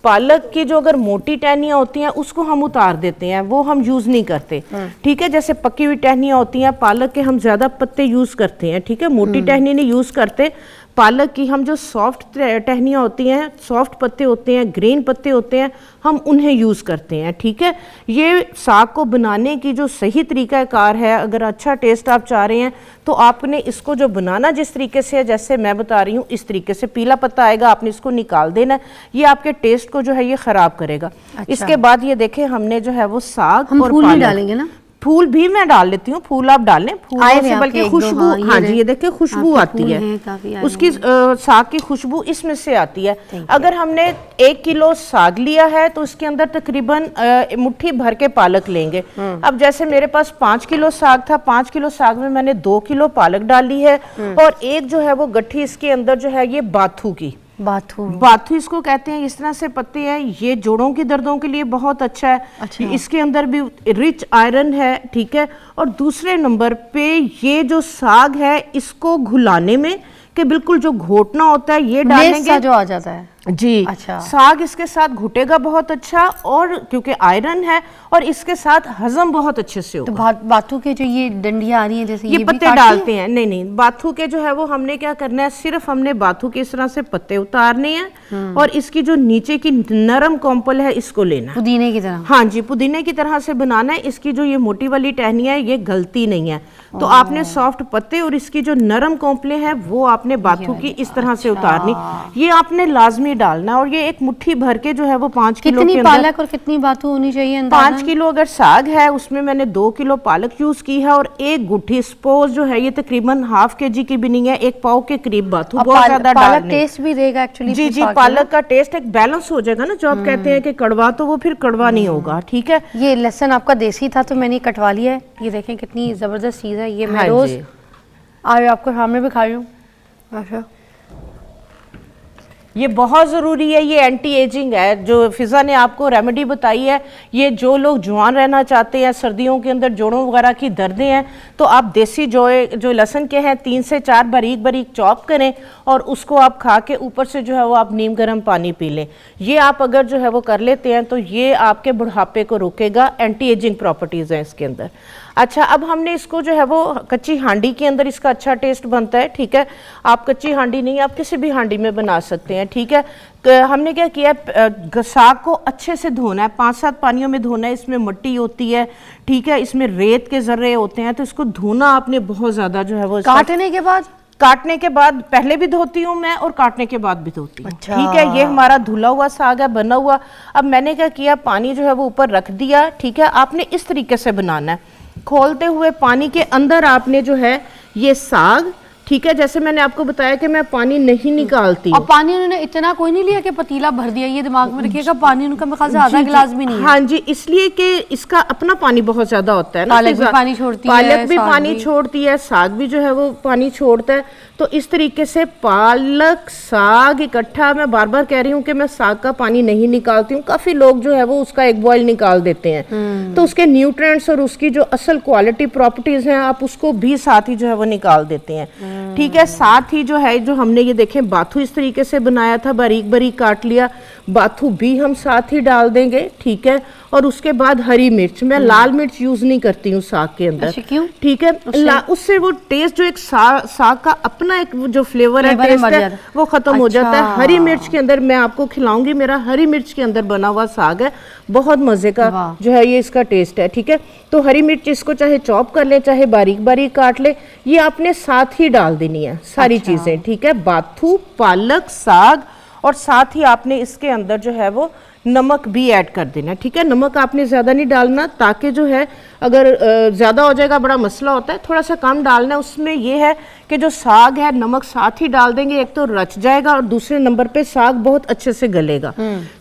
पालक की जो अगर मोटी टहनियाँ होती हैं उसको हम उतार देते हैं, वो हम यूज नहीं करते, ठीक है। जैसे पकी हुई टहनियाँ होती हैं पालक के, हम ज्यादा पत्ते यूज करते हैं, ठीक है। मोटी टहनी नहीं यूज करते। पालक की हम जो सॉफ्ट टहनियाँ होती हैं, सॉफ्ट पत्ते होते हैं, ग्रीन पत्ते होते हैं, हम उन्हें यूज़ करते हैं, ठीक है। ये साग को बनाने की जो सही तरीक़ाकार है, अगर अच्छा टेस्ट आप चाह रहे हैं तो आपने इसको जो बनाना जिस तरीके से है, जैसे मैं बता रही हूँ इस तरीके से, पीला पत्ता आएगा आपने इसको निकाल देना है, ये आपके टेस्ट को जो है ये ख़राब करेगा। अच्छा। इसके बाद ये देखें हमने जो है वो साग हम और फूल भी पालक डालेंगे ना? फूल भी मैं डाल लेती हूँ, फूल आप डालें, फूलों आए से हैं बल्कि आपके एक दो, खुशबू, हाँ, हाँ जी, ये देखिए खुशबू आपके आती फूल है, हैं, काफी आए उसकी साग की खुशबू इसमें से आती है। Thank you. अगर हमने 1 किलो साग लिया है तो उसके अंदर तकरीबन मुट्ठी भर के पालक लेंगे। अब जैसे मेरे पास 5 किलो साग था, 5 किलो साग में मैंने 2 किलो पालक डाली है और एक जो है वो गट्ठी इसके अंदर जो है ये बाथू की, बाथू इसको कहते हैं, इस तरह से पत्ते हैं, ये जोड़ों की दर्दों के लिए बहुत अच्छा है। अच्छा। इसके अंदर भी रिच आयरन है, ठीक है। और दूसरे नंबर पे ये जो साग है इसको घुलाने में कि बिल्कुल जो घोटना होता है ये डालेंगे जो आ जाता है जी। अच्छा। साग इसके साथ घुटेगा बहुत अच्छा, और क्योंकि आयरन है और इसके साथ हजम बहुत अच्छे से तो होगा। बाथू के जो ये डंडियां आ रही हैं जैसे ये भी पत्ते काटती डालते हैं, नहीं नहीं, बाथू के जो है वो हमने क्या करना है, सिर्फ हमने बाथू के इस तरह से पत्ते उतारने हैं और इसकी जो नीचे की नरम कॉम्पल है इसको लेना है, पुदीने की तरह। हाँ जी, पुदीने की तरह से बनाना है। इसकी जो ये मोटी वाली टहनियाँ है ये गलती नहीं है, तो आपने सॉफ्ट पत्ते और इसकी जो नरम कॉम्पले हैं वो आपने बाथू की इस तरह से उतारनी, ये आपने लाजमी डालना। और ये एक मुट्ठी भर के जो है वो 5 किलो कितनी के अंदर, पालक और कितनी बाथू होनी चाहिए अंदाज़न? 5 किलो अगर साग है उसमें मैंने 2 किलो पालक यूज की है और एक गुट्ठी स्पोज जो है ये तकरीबन ½ kg की भी नहीं है, 1 पाव के करीब बाथू, बहुत ज्यादा पालक डालने। टेस्ट भी देगा एक्चुअली जी जी, पालक का टेस्ट एक बैलेंस हो जाएगा ना, जो आप कहते हैं कि कड़वा, तो वो फिर कड़वा नहीं होगा, ठीक है। ये लहसुन आपका देसी था तो मैंने कटवा लिया है, ये देखें कितनी जबरदस्त चीज़ है ये। मैं हाँ रोज जी। आज आपको सामने भी खा रही हूँ। अच्छा, ये बहुत ज़रूरी है, ये एंटी एजिंग है जो फिज़ा ने आपको रेमेडी बताई है। ये जो लोग जवान रहना चाहते हैं, सर्दियों के अंदर जोड़ों वगैरह की दर्दें हैं, तो आप देसी जो लहसुन के हैं 3 से 4 बारीक बारीक चॉप करें और उसको आप खा के ऊपर से जो है वो आप नीम गर्म पानी पी लें। ये आप अगर जो है वो कर लेते हैं तो ये आपके बुढ़ापे को रोकेगा, एंटी एजिंग प्रॉपर्टीज़ हैं इसके अंदर। अच्छा, अब हमने इसको जो है वो कच्ची हांडी के अंदर इसका अच्छा टेस्ट बनता है, ठीक है। आप कच्ची हांडी नहीं, आप किसी भी हांडी में बना सकते हैं, ठीक है। हमने क्या किया, साग को अच्छे से धोना है, 5-7 पानियों में धोना है, इसमें मिट्टी होती है, ठीक है, इसमें रेत के जर्रे होते हैं, तो इसको धोना आपने बहुत ज़्यादा जो है वो, काटने के बाद पहले भी धोती हूँ मैं और काटने के बाद भी धोती हूँ, अच्छा। ठीक है। ये हमारा धुला हुआ साग है, बना हुआ। अब मैंने क्या किया, पानी जो है वो ऊपर रख दिया, ठीक है। आपने इस तरीके से बनाना है, खोलते हुए पानी के अंदर आपने जो है ये साग, ठीक है, जैसे मैंने आपको बताया कि मैं पानी नहीं निकालती। और पानी उन्होंने इतना कोई नहीं लिया कि पतीला भर दिया, ये दिमाग में रखिएगा, पानी उनका मेरे ख्याल से आधा गिलास भी नहीं है। हाँ जी, इसलिए कि इसका अपना पानी बहुत ज्यादा होता है ना, पालक भी पानी छोड़ती है, पालक भी साग पानी भी। छोड़ती है, साग भी जो है वो पानी छोड़ता है। तो इस तरीके से पालक साग इकट्ठा, मैं बार बार कह रही हूँ कि मैं साग का पानी नहीं निकालती हूँ, काफी लोग जो है वो उसका एक बॉयल निकाल देते हैं, तो उसके न्यूट्रिएंट्स और उसकी जो असल क्वालिटी प्रॉपर्टीज हैं आप उसको भी साथ ही जो है वो निकाल देते हैं, ठीक है। साथ ही जो है, जो हमने ये देखें बाथू इस तरीके से बनाया था, बारीक बारीक काट लिया, बाथू भी हम साथ ही डाल देंगे, ठीक है। और उसके बाद हरी मिर्च, मैं लाल मिर्च यूज नहीं करती हूँ साग के अंदर, अच्छा, क्यों? ठीक है, उससे वो टेस्ट जो एक साग का अपना एक जो फ्लेवर है, टेस्ट है, वो खत्म हो जाता है। हरी मिर्च के अंदर मैं आपको खिलाऊंगी, मेरा हरी मिर्च के अंदर बना हुआ साग है, बहुत मजे का जो है ये इसका टेस्ट है, ठीक है। तो हरी मिर्च इसको चाहे चॉप कर ले, चाहे बारीक बारीक काट ले, ये आपने साथ ही डाल देनी है सारी चीजें, ठीक है। बाथू, पालक, साग, और साथ ही आपने इसके अंदर जो है वो नमक भी ऐड कर देना, ठीक है। नमक आपने ज़्यादा नहीं डालना, ताकि जो है अगर ज़्यादा हो जाएगा बड़ा मसला होता है, थोड़ा सा कम डालना है। उसमें ये है कि जो साग है नमक साथ ही डाल देंगे, एक तो रच जाएगा और दूसरे नंबर पे साग बहुत अच्छे से गलेगा,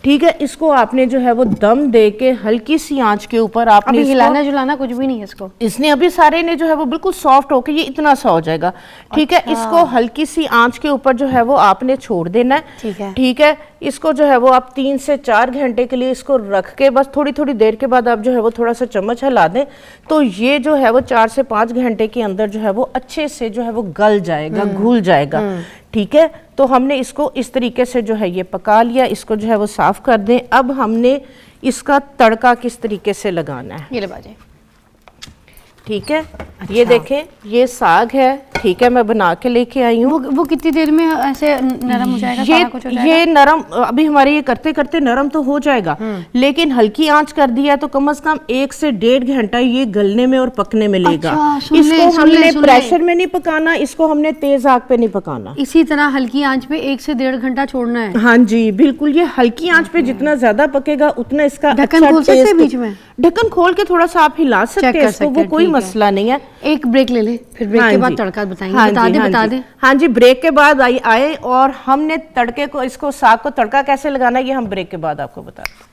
ठीक है। इसको आपने जो है वो दम दे के हल्की सी आंच के ऊपर आपने हिलाना जुलाना कुछ भी नहीं है इसको, इसने अभी सारे ने जो है वो बिल्कुल सॉफ्ट होके ये इतना सा हो जाएगा, ठीक है। इसको हल्की सी आंच के ऊपर जो है वो आपने छोड़ देना है, ठीक है। इसको जो है वो आप 3 से 4 घंटे के लिए इसको रख के बस थोड़ी थोड़ी देर के बाद आप जो है वो थोड़ा सा चम्मच हिला दें, तो ये जो है वो 4 से 5 घंटे के अंदर जो है वो अच्छे से जो है वो गल जाएगा, घुल जाएगा, ठीक है। तो हमने इसको इस तरीके से जो है ये पका लिया, इसको जो है वो साफ कर दें। अब हमने इसका तड़का किस तरीके से लगाना है, ये ले बाजे, ठीक है। ये देखें, ये साग है, ठीक है, मैं बना के लेके आई हूँ। वो कितनी देर में ऐसे नरम हो जाएगा? सारा कुछ हो जाएगा? ये नरम, अभी हमारे ये करते करते नरम तो हो जाएगा, लेकिन हल्की आंच कर दिया तो कम से कम 1 से 1.5 घंटा ये गलने में और पकने में लेगा। अच्छा, इसको हमने प्रेशर में नहीं पकाना, इसको हमने तेज आग पे नहीं पकाना। इसी तरह हल्की आंच पे 1 से 1.5 घंटा छोड़ना है। हाँ जी बिल्कुल, ये हल्की आंच पे जितना ज्यादा पकेगा उतना इसका ढक्कन खोल सकते हैं बीच में? ढक्कन खोल के थोड़ा सा आप हिला सकते हैं इसको, वो कोई मसला नहीं है। एक ब्रेक ले ले, फिर ब्रेक के बाद तड़का बताएंगे। बता दे। हाँ जी, ब्रेक के बाद आए और हमने तड़के को, इसको साग को तड़का कैसे लगाना है ये हम ब्रेक के बाद आपको बताते हैं।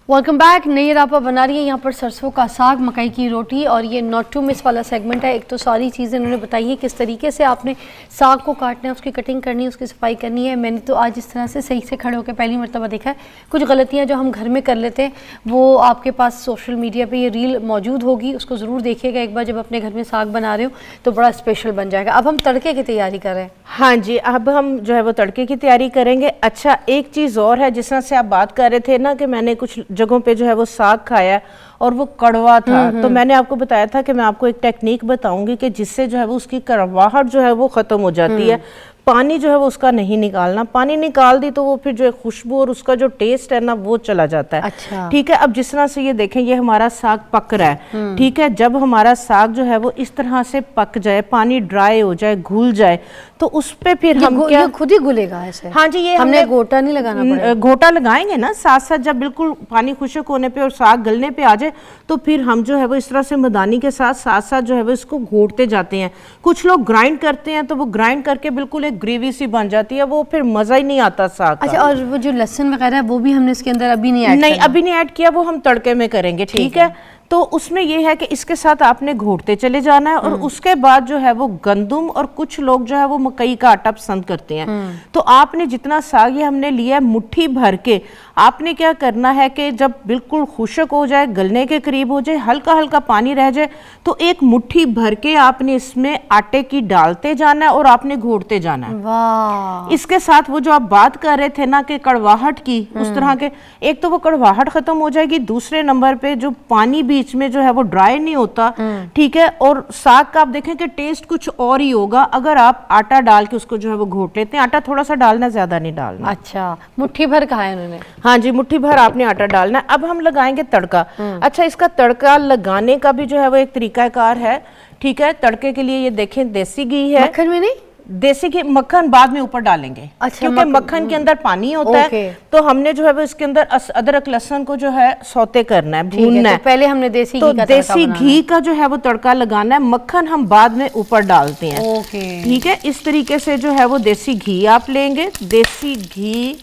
Welcome back. नैयर आपा बना रही है यहाँ पर सरसों का साग, मकई की रोटी, और ये नॉट टू मिस वाला सेगमेंट है। एक तो सारी चीज़ें उन्होंने बताई हैं किस तरीके से आपने साग को काटना है, उसकी कटिंग करनी है, उसकी सफाई करनी है। मैंने तो आज इस तरह से सही से खड़े होकर पहली मरतबा देखा है। कुछ गलतियाँ जो हम घर में कर लेते हैं वो आपके पास सोशल मीडिया पर ये रील मौजूद होगी, उसको ज़रूर देखिएगा एक बार। जब अपने घर में साग बना रहे हो तो बड़ा स्पेशल बन जाएगा। अब हम तड़के की तैयारी कर रहे हैं। हाँ जी, अब हम जो है वो तड़के की तैयारी करेंगे। अच्छा, एक चीज़ और है, जिस तरह से आप बात कर रहे थे ना कि मैंने कुछ जगहों पे जो है वो साग खाया और वो कड़वा था, तो मैंने आपको बताया था कि मैं आपको एक टेक्निक बताऊंगी कि जिससे जो है वो उसकी कड़वाहट जो है वो ख़त्म हो जाती है। पानी जो है वो उसका नहीं निकालना, पानी निकाल दी तो वो फिर जो है खुशबू और उसका जो टेस्ट है ना वो चला जाता है। अच्छा। ठीक है, अब जिस तरह से ये देखें, ये हमारा साग पक रहा है, ठीक है। जब हमारा साग जो है वो इस तरह से पक जाए, पानी ड्राई हो जाए, घुल जाए, तो उस पे फिर हम क्या, ये खुद ही घुलेगा ऐसे? हाँ जी, ये हमने गोटा नहीं लगाना पड़ेगा? गोटा लगाएंगे ना साथ साथ। जब बिल्कुल पानी खुश्क होने पे और साग गलने पे आ जाए तो फिर हम जो है वो इस तरह से मदानी के साथ साथ जो है वो इसको घोटते जाते हैं। कुछ लोग ग्राइंड करते हैं तो वो ग्राइंड करके बिल्कुल एक ग्रेवी सी बन जाती है, वो फिर मजा ही नहीं आता साग का। अच्छा, और वो जो लहसुन वगैरह है वो भी हमने इसके अंदर अभी नहीं ऐड नहीं, अभी नहीं ऐड किया, वो हम तड़के में करेंगे, ठीक है। तो उसमें यह है कि इसके साथ आपने घोटते चले जाना है, और उसके बाद जो है वो गंदुम, और कुछ लोग जो है वो मकई का आटा पसंद करते हैं, तो आपने जितना साग ये हमने लिया है मुट्ठी भर के, आपने क्या करना है कि जब बिल्कुल खुश्क हो जाए, गलने के करीब हो जाए, हल्का हल्का पानी रह जाए, तो एक मुट्ठी भर के आपने इसमें आटे की डालते जाना है और आपने घोटते जाना है। वाह। इसके साथ वो जो आप बात कर रहे थे ना कि कड़वाहट की, उस तरह के, एक तो वो कड़वाहट खत्म हो जाएगी, दूसरे नंबर पे जो पानी बीच में जो है वो ड्राई नहीं होता, ठीक है। और साग का आप देखें कि टेस्ट कुछ और ही होगा अगर आप आटा डाल के उसको जो है वो घोट लेते हैं। आटा थोड़ा सा डालना, ज्यादा नहीं डालना। अच्छा, मुट्ठी भर कहा है उन्होंने? हाँ जी, मुट्ठी भर आपने आटा डालना है। अब हम लगाएंगे तड़का। अच्छा, इसका तड़का लगाने का भी जो है वो एक तरीकाकार है, ठीक है। तड़के के लिए ये देखें देसी घी है। मक्खन में नहीं? देसी घी, मक्खन बाद में ऊपर डालेंगे। अच्छा, क्योंकि मक्खन के अंदर पानी होता है, तो हमने जो है वो इसके अंदर अदरक लहसुन को जो है सौते करना है, भूनना है। तो पहले हमने देसी तो घी का देसी घी का जो है वो तड़का लगाना है, मक्खन हम बाद में ऊपर डालते हैं। ओके, ठीक है। इस तरीके से जो है वो देसी घी आप लेंगे, देसी घी,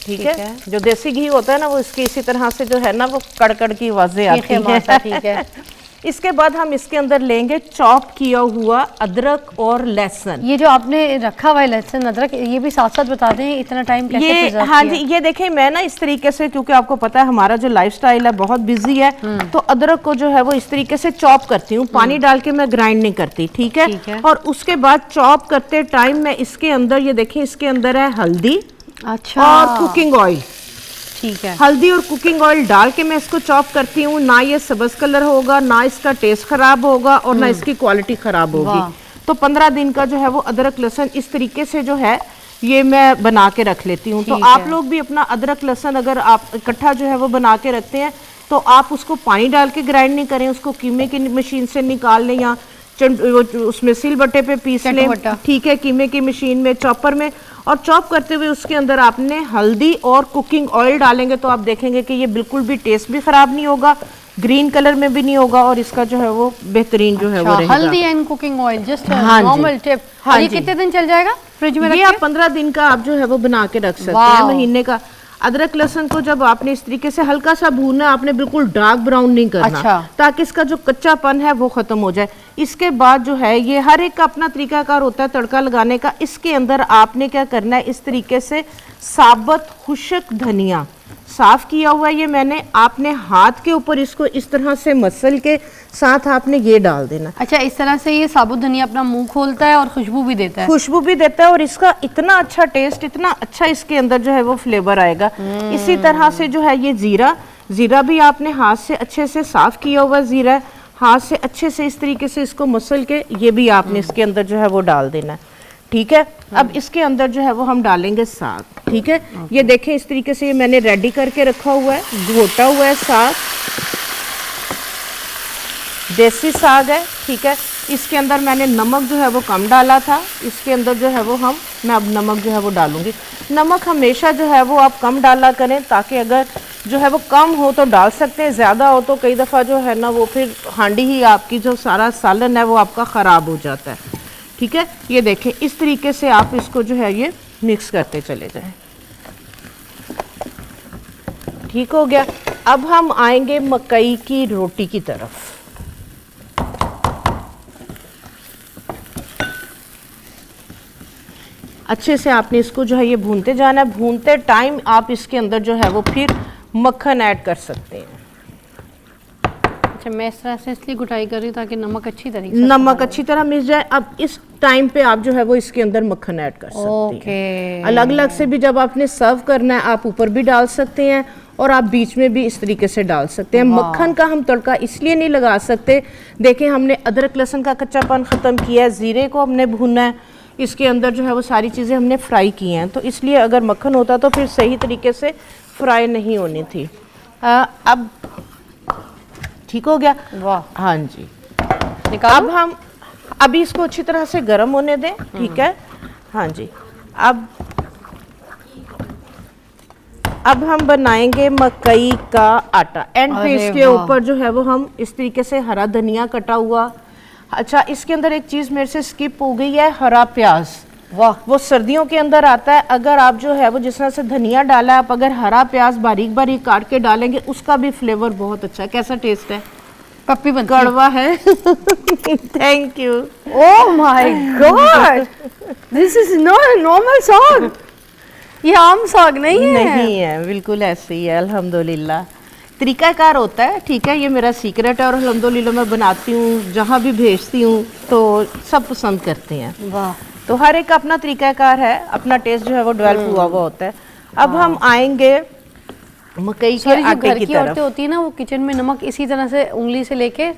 ठीक है। जो देसी घी होता है ना वो इसकी इसी तरह से जो है ना वो कड़कड़ की आवाजें आती हैं, ठीक है। इसके बाद हम इसके अंदर लेंगे चॉप किया हुआ अदरक और लहसुन। ये जो आपने रखा हुआ है लहसुन अदरक, ये भी साथ साथ बता दें इतना टाइम कैसे ये, हाँ जी, ये देखें मैं ना इस तरीके से, क्योंकि आपको पता है हमारा जो लाइफस्टाइल है बहुत बिजी है, तो अदरक को जो है वो इस तरीके से चॉप करती हूँ, पानी डाल के मैं ग्राइंड नहीं करती, ठीक है। और उसके बाद चॉप करते टाइम मैं इसके अंदर, ये देखें इसके अंदर है हल्दी, अच्छा, और कुकिंग ऑयल, ठीक है। हल्दी और कुकिंग ऑयल डाल के मैं इसको चॉप करती हूँ। ना ये सब्ज कलर होगा, ना इसका टेस्ट खराब होगा, और ना इसकी क्वालिटी खराब होगी। तो 15 दिन का जो है वो अदरक लहसुन इस तरीके से जो है ये मैं बना के रख लेती हूँ। तो आप लोग भी अपना अदरक लहसुन अगर आप इकट्ठा जो है वो बना के रखते हैं तो आप उसको पानी डाल के ग्राइंड नहीं करें, उसको कीमे की मशीन से निकाल लें या उसमें सिलबट्टे पे पीस लें, ठीक है, कीमे की मशीन में, चॉपर में। और चॉप करते हुए उसके अंदर आपने हल्दी और कुकिंग ऑयल डालेंगे तो आप देखेंगे कि ये बिल्कुल भी टेस्ट भी खराब नहीं होगा, ग्रीन कलर में भी नहीं होगा, और इसका जो है वो बेहतरीन जो है वो रहेगा। हल्दी and cooking oil, just normal tip. हाँ, ये कितने दिन चल जाएगा फ्रिज में? ये आप 15 दिन का आप जो है वो बना के रख सकते हैं, महीने का। अदरक लहसुन को जब आपने इस तरीके से हल्का सा भूनना, आपने बिल्कुल डार्क ब्राउन नहीं करना, अच्छा, ताकि इसका जो कच्चापन है वो खत्म हो जाए। इसके बाद जो है ये हर एक का अपना तरीकाकार होता है तड़का लगाने का। इसके अंदर आपने क्या करना है, इस तरीके से साबुत खुश्क धनिया, साफ किया हुआ है ये मैंने, आपने हाथ के ऊपर इसको इस तरह से मसल के साथ आपने ये डाल देना। अच्छा, इस तरह से ये साबुत धनिया अपना मुंह खोलता है और खुशबू भी देता है। खुशबू भी देता है और इसका इतना अच्छा टेस्ट, इतना अच्छा इसके अंदर जो है वो फ्लेवर आएगा। इसी तरह से जो है ये जीरा, जीरा भी आपने हाथ से अच्छे से साफ किया हुआ जीरा है, हाथ से अच्छे से इस तरीके से इसको मसल के ये भी आपने इसके अंदर जो है वो डाल देना है। ठीक है, अब इसके अंदर जो है वो हम डालेंगे साग। ठीक है, ये देखें इस तरीके से ये मैंने रेडी करके रखा हुआ है, घोटा हुआ है साग, देसी साग है। ठीक है, इसके अंदर मैंने नमक जो है वो कम डाला था, इसके अंदर जो है वो मैं अब नमक जो है वो डालूंगी। नमक हमेशा जो है वो आप कम डाला करें, ताकि अगर जो है वो कम हो तो डाल सकते हैं, ज़्यादा हो तो कई दफ़ा जो है ना वो फिर हांडी ही आपकी जो सारा सालन है वो आपका ख़राब हो जाता है। ठीक है, ये देखें इस तरीके से आप इसको जो है ये मिक्स करते चले जाएं। ठीक हो गया। अब हम आएंगे मकई की रोटी की तरफ। अच्छे से आपने इसको जो है ये भूनते जाना है। भूनते टाइम आप इसके अंदर जो है वो फिर मक्खन ऐड कर सकते हैं। अच्छा, मैं इस तरह से इसलिए गुटाई कर रही हूँ ताकि नमक अच्छी तरीके से नमक अच्छी तरह मिल जाए। अब इस टाइम पे आप जो है वो इसके अंदर मक्खन ऐड कर सकते हैं। अलग अलग से भी जब आपने सर्व करना है आप ऊपर भी डाल सकते हैं और आप बीच में भी इस तरीके से डाल सकते हैं। मक्खन का हम तड़का इसलिए नहीं लगा सकते, देखें हमने अदरक लहसुन का कच्चापन ख़त्म किया है, ज़ीरे को हमने भुना है, इसके अंदर जो है वो सारी चीज़ें हमने फ्राई की हैं, तो इसलिए अगर मक्खन होता तो फिर सही तरीके से फ्राई नहीं होनी थी। अब ठीक हो गया। वाह, हाँ जी, निकालो। अब हम अभी इसको अच्छी तरह से गर्म होने दें। ठीक है, हाँ जी। अब हम बनाएंगे मकई का आटा। एंड पे इसके ऊपर जो है वो हम इस तरीके से हरा धनिया कटा हुआ। अच्छा, इसके अंदर एक चीज़ मेरे से स्किप हो गई है, हरा प्याज। वाह, वो सर्दियों के अंदर आता है। अगर आप जो है वो जिस तरह से धनिया डाला है, आप अगर हरा प्याज बारीक बारीक काट के डालेंगे उसका भी फ्लेवर बहुत अच्छा है। कैसा टेस्ट है? पप्पी बनती है। कड़वा है। Thank you. Oh my God, this is not normal साग, ये आम साग नहीं है। नहीं है, बिल्कुल ऐसे ही है। अल्हम्दुलिल्लाह, तरीकाकार होता है। ठीक है, ये मेरा सीक्रेट है और अल्हम्दुलिल्लाह मैं बनाती हूँ, जहाँ भी भेजती हूँ तो सब पसंद करते हैं। वाह, तो हर एक अपना तरीकाकार है, अपना टेस्ट जो है वो डेवलप हुआ हुआ होता है। अब हम आएंगे मकई के आटे की तरफ। औरतें होती है ना, वो किचन में नमक इसी तरह से उंगली से लेके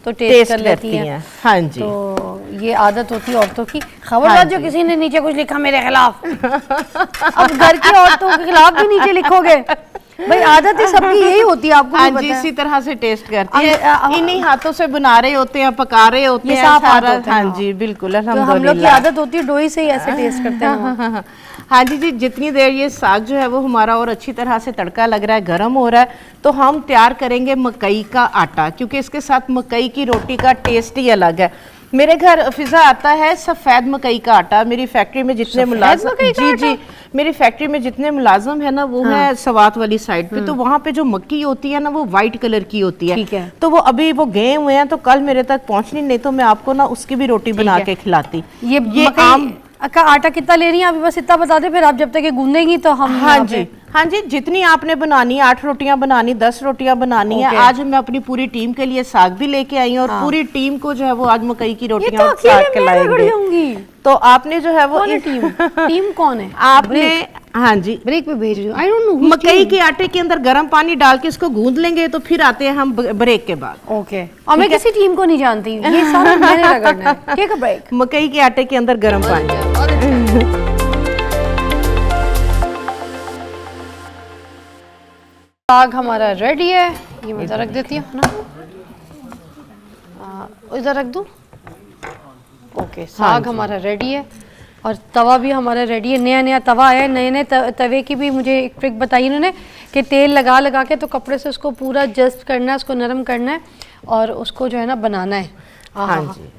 तो टेस्ट कर लेती हैं। हाँ जी, तो ये आदत होती है औरतों की। खबरदार जो किसी ने नीचे कुछ लिखा मेरे खिलाफ, अब घर की औरतों के खिलाफ भी नीचे लिखोगे भाई, आदत है सबकी यही होती है, आपको हाँ भी जी, पता है। इसी तरह से टेस्ट करते हैं, इन्हीं हाथों से बना रहे होते हैं, पका रहे होते हैं सारा। हाँ जी, बिल्कुल, तो हम लोग की अल्हम्दुलिल्लाह। आदत होती है डोई से ही ऐसे टेस्ट करते हैं। हाँ जी, जितनी देर ये साग जो है वो हमारा और अच्छी तरह से तड़का लग रहा है, गर्म हो रहा है, तो हम तैयार करेंगे मकई का आटा, क्योंकि इसके साथ मकई की रोटी का टेस्ट ही अलग है। मेरे घर फिजा आता है सफ़ेद मकई का आटा। मेरी फैक्ट्री में जितने मुलाजिम, जी, मेरी फैक्ट्री में जितने मुलाजिम है ना वो है सवात वाली साइड पे, तो वहाँ पे जो मक्की होती है ना वो वाइट कलर की होती है। ठीक है। तो वो अभी वो गए हुए हैं, तो कल मेरे तक पहुँचनी, नहीं तो मैं आपको ना उसकी भी रोटी बना के खिलाती। ये आम का आटा कितना ले रही हैं अभी, बस इतना बता दे, फिर आप जब तक ये गूंदेंगी तो हम। हाँ जी, जितनी आपने बनानी है, 8 रोटियां बनानी, 10 रोटियां बनानी है। आज मैं अपनी पूरी टीम के लिए साग भी लेके आई हूँ और पूरी टीम को जो है वो आज मकई की रोटियां और साग खिलाएंगे। तो आपने जो है वो टीम कौन है आपने, हाँ जी, ब्रेक पे भेज रही हूँ। I don't know. मकई के आटे के अंदर गर्म पानी डाल के इसको गूंद लेंगे, तो फिर आते हैं हम ब्रेक के बाद। ओके, और मैं किसी टीम को नहीं जानती, ये सारा मैंने रगड़ना है। Take a break. मकई के आटे के अंदर गर्म पानी। साग हमारा रेडी है, ये मैं इधर रख देती हूँ ना, इधर रख दूँ। ओके, साग हमारा रेडी है और तवा भी हमारा रेडी है। नया नया तवा आया है, नए नए तवे की भी मुझे एक ट्रिक बताई इन्होंने कि तेल लगा लगा के तो कपड़े से उसको पूरा जस्ट करना है, उसको नरम करना है और उसको जो है ना बनाना है। हाँ जी,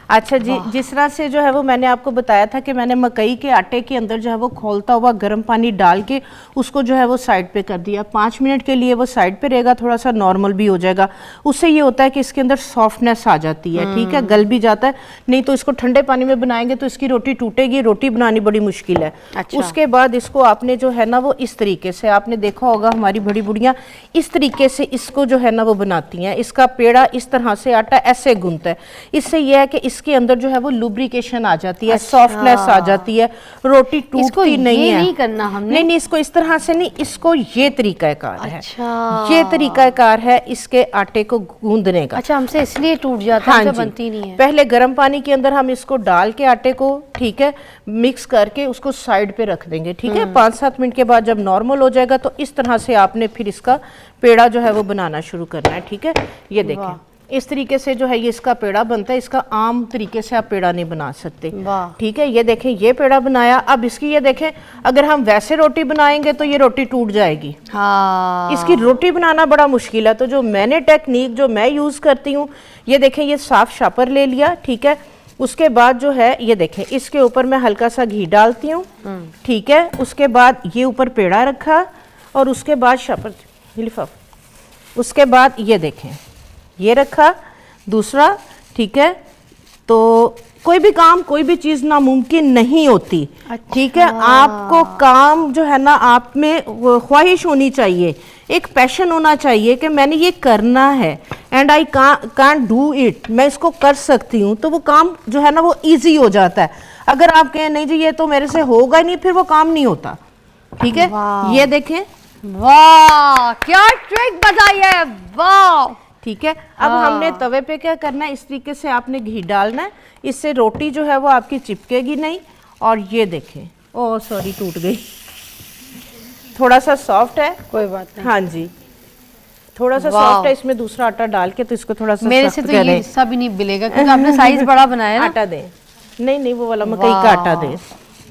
अच्छा जी, जिस तरह से जो है वो मैंने आपको बताया था कि मैंने मकई के आटे के अंदर जो है वो खौलता हुआ गर्म पानी डाल के उसको जो है वो साइड पे कर दिया। 5 मिनट के लिए वो साइड पे रहेगा, थोड़ा सा नॉर्मल भी हो जाएगा। उससे ये होता है कि इसके अंदर सॉफ्टनेस आ जाती है, ठीक है, गल भी जाता है। नहीं तो इसको ठंडे पानी में बनाएंगे तो इसकी रोटी टूटेगी, रोटी बनानी बड़ी मुश्किल है। अच्छा। उसके बाद इसको आपने जो है ना वो इस तरीके से, आपने देखा होगा हमारी बड़ी बुढ़ियाँ इस तरीके से इसको जो है ना वो बनाती हैं। इसका पेड़ा इस तरह से आटा ऐसे गूंथता है। इससे यह है कि इसके अंदर जो है वो लुब्रिकेशन आ जाती है, सॉफ्टनेस आ जाती है, रोटी टूटती नहीं है। नहीं करना हमने, नहीं, इसको इस तरह से नहीं, इसको ये तरीकाकार है। अच्छा, ये तरीकाकार है इसके आटे को गूंदने का। अच्छा, हमसे इसलिए टूट जाता है, हमसे बनती नहीं है। पहले गर्म पानी के अंदर हम इसको डाल के आटे को, ठीक है, मिक्स करके उसको साइड पे रख देंगे, ठीक है। 5-7 मिनट के बाद जब नॉर्मल हो जाएगा तो इस तरह से आपने फिर इसका पेड़ा जो है वो बनाना शुरू करना है, ठीक है। ये देखें, इस तरीके से जो है ये इसका पेड़ा बनता है। इसका आम तरीके से आप पेड़ा नहीं बना सकते, ठीक है। ये देखें, ये पेड़ा बनाया। अब इसकी ये देखें, अगर हम वैसे रोटी बनाएंगे तो ये रोटी टूट जाएगी। हाँ, इसकी रोटी बनाना बड़ा मुश्किल है। तो जो मैंने टेक्निक जो मैं यूज़ करती हूँ, ये देखें, ये साफ शापर ले लिया, ठीक है। उसके बाद जो है ये देखें, इसके ऊपर मैं हल्का सा घी डालती हूँ, ठीक है। उसके बाद ये ऊपर पेड़ा रखा और उसके बाद शापर लिफाफा, उसके बाद ये देखें ये रखा दूसरा, ठीक है। तो कोई भी काम, कोई भी चीज़ नामुमकिन नहीं होती, ठीक है। आपको काम जो है ना, आप में ख्वाहिश होनी चाहिए, एक पैशन होना चाहिए कि मैंने ये करना है, and I can't do it, मैं इसको कर सकती हूँ, तो वो काम जो है ना वो इजी हो जाता है। अगर आप कहें नहीं जी ये तो मेरे से होगा नहीं, फिर वो काम नहीं होता, ठीक है। ये देखें, वाह क्या ट्रिक बताई है, वाह, ठीक है। अब हमने तवे पे क्या करना है, इस तरीके से आपने घी डालना है, इससे रोटी जो है वो आपकी चिपकेगी नहीं। और ये देखें, ओह सॉरी टूट गई, थोड़ा सा सॉफ्ट है, कोई बात नहीं। हाँ जी, थोड़ा सा सॉफ्ट है। इसमें दूसरा आटा डाल के तो इसको थोड़ा सा मेरे से तो ये हिस्सा भी नहीं मिलेगा क्योंकि आपने साइज बड़ा बनाया है ना। आटा दें, नहीं वो वाला मकई का आटा दें,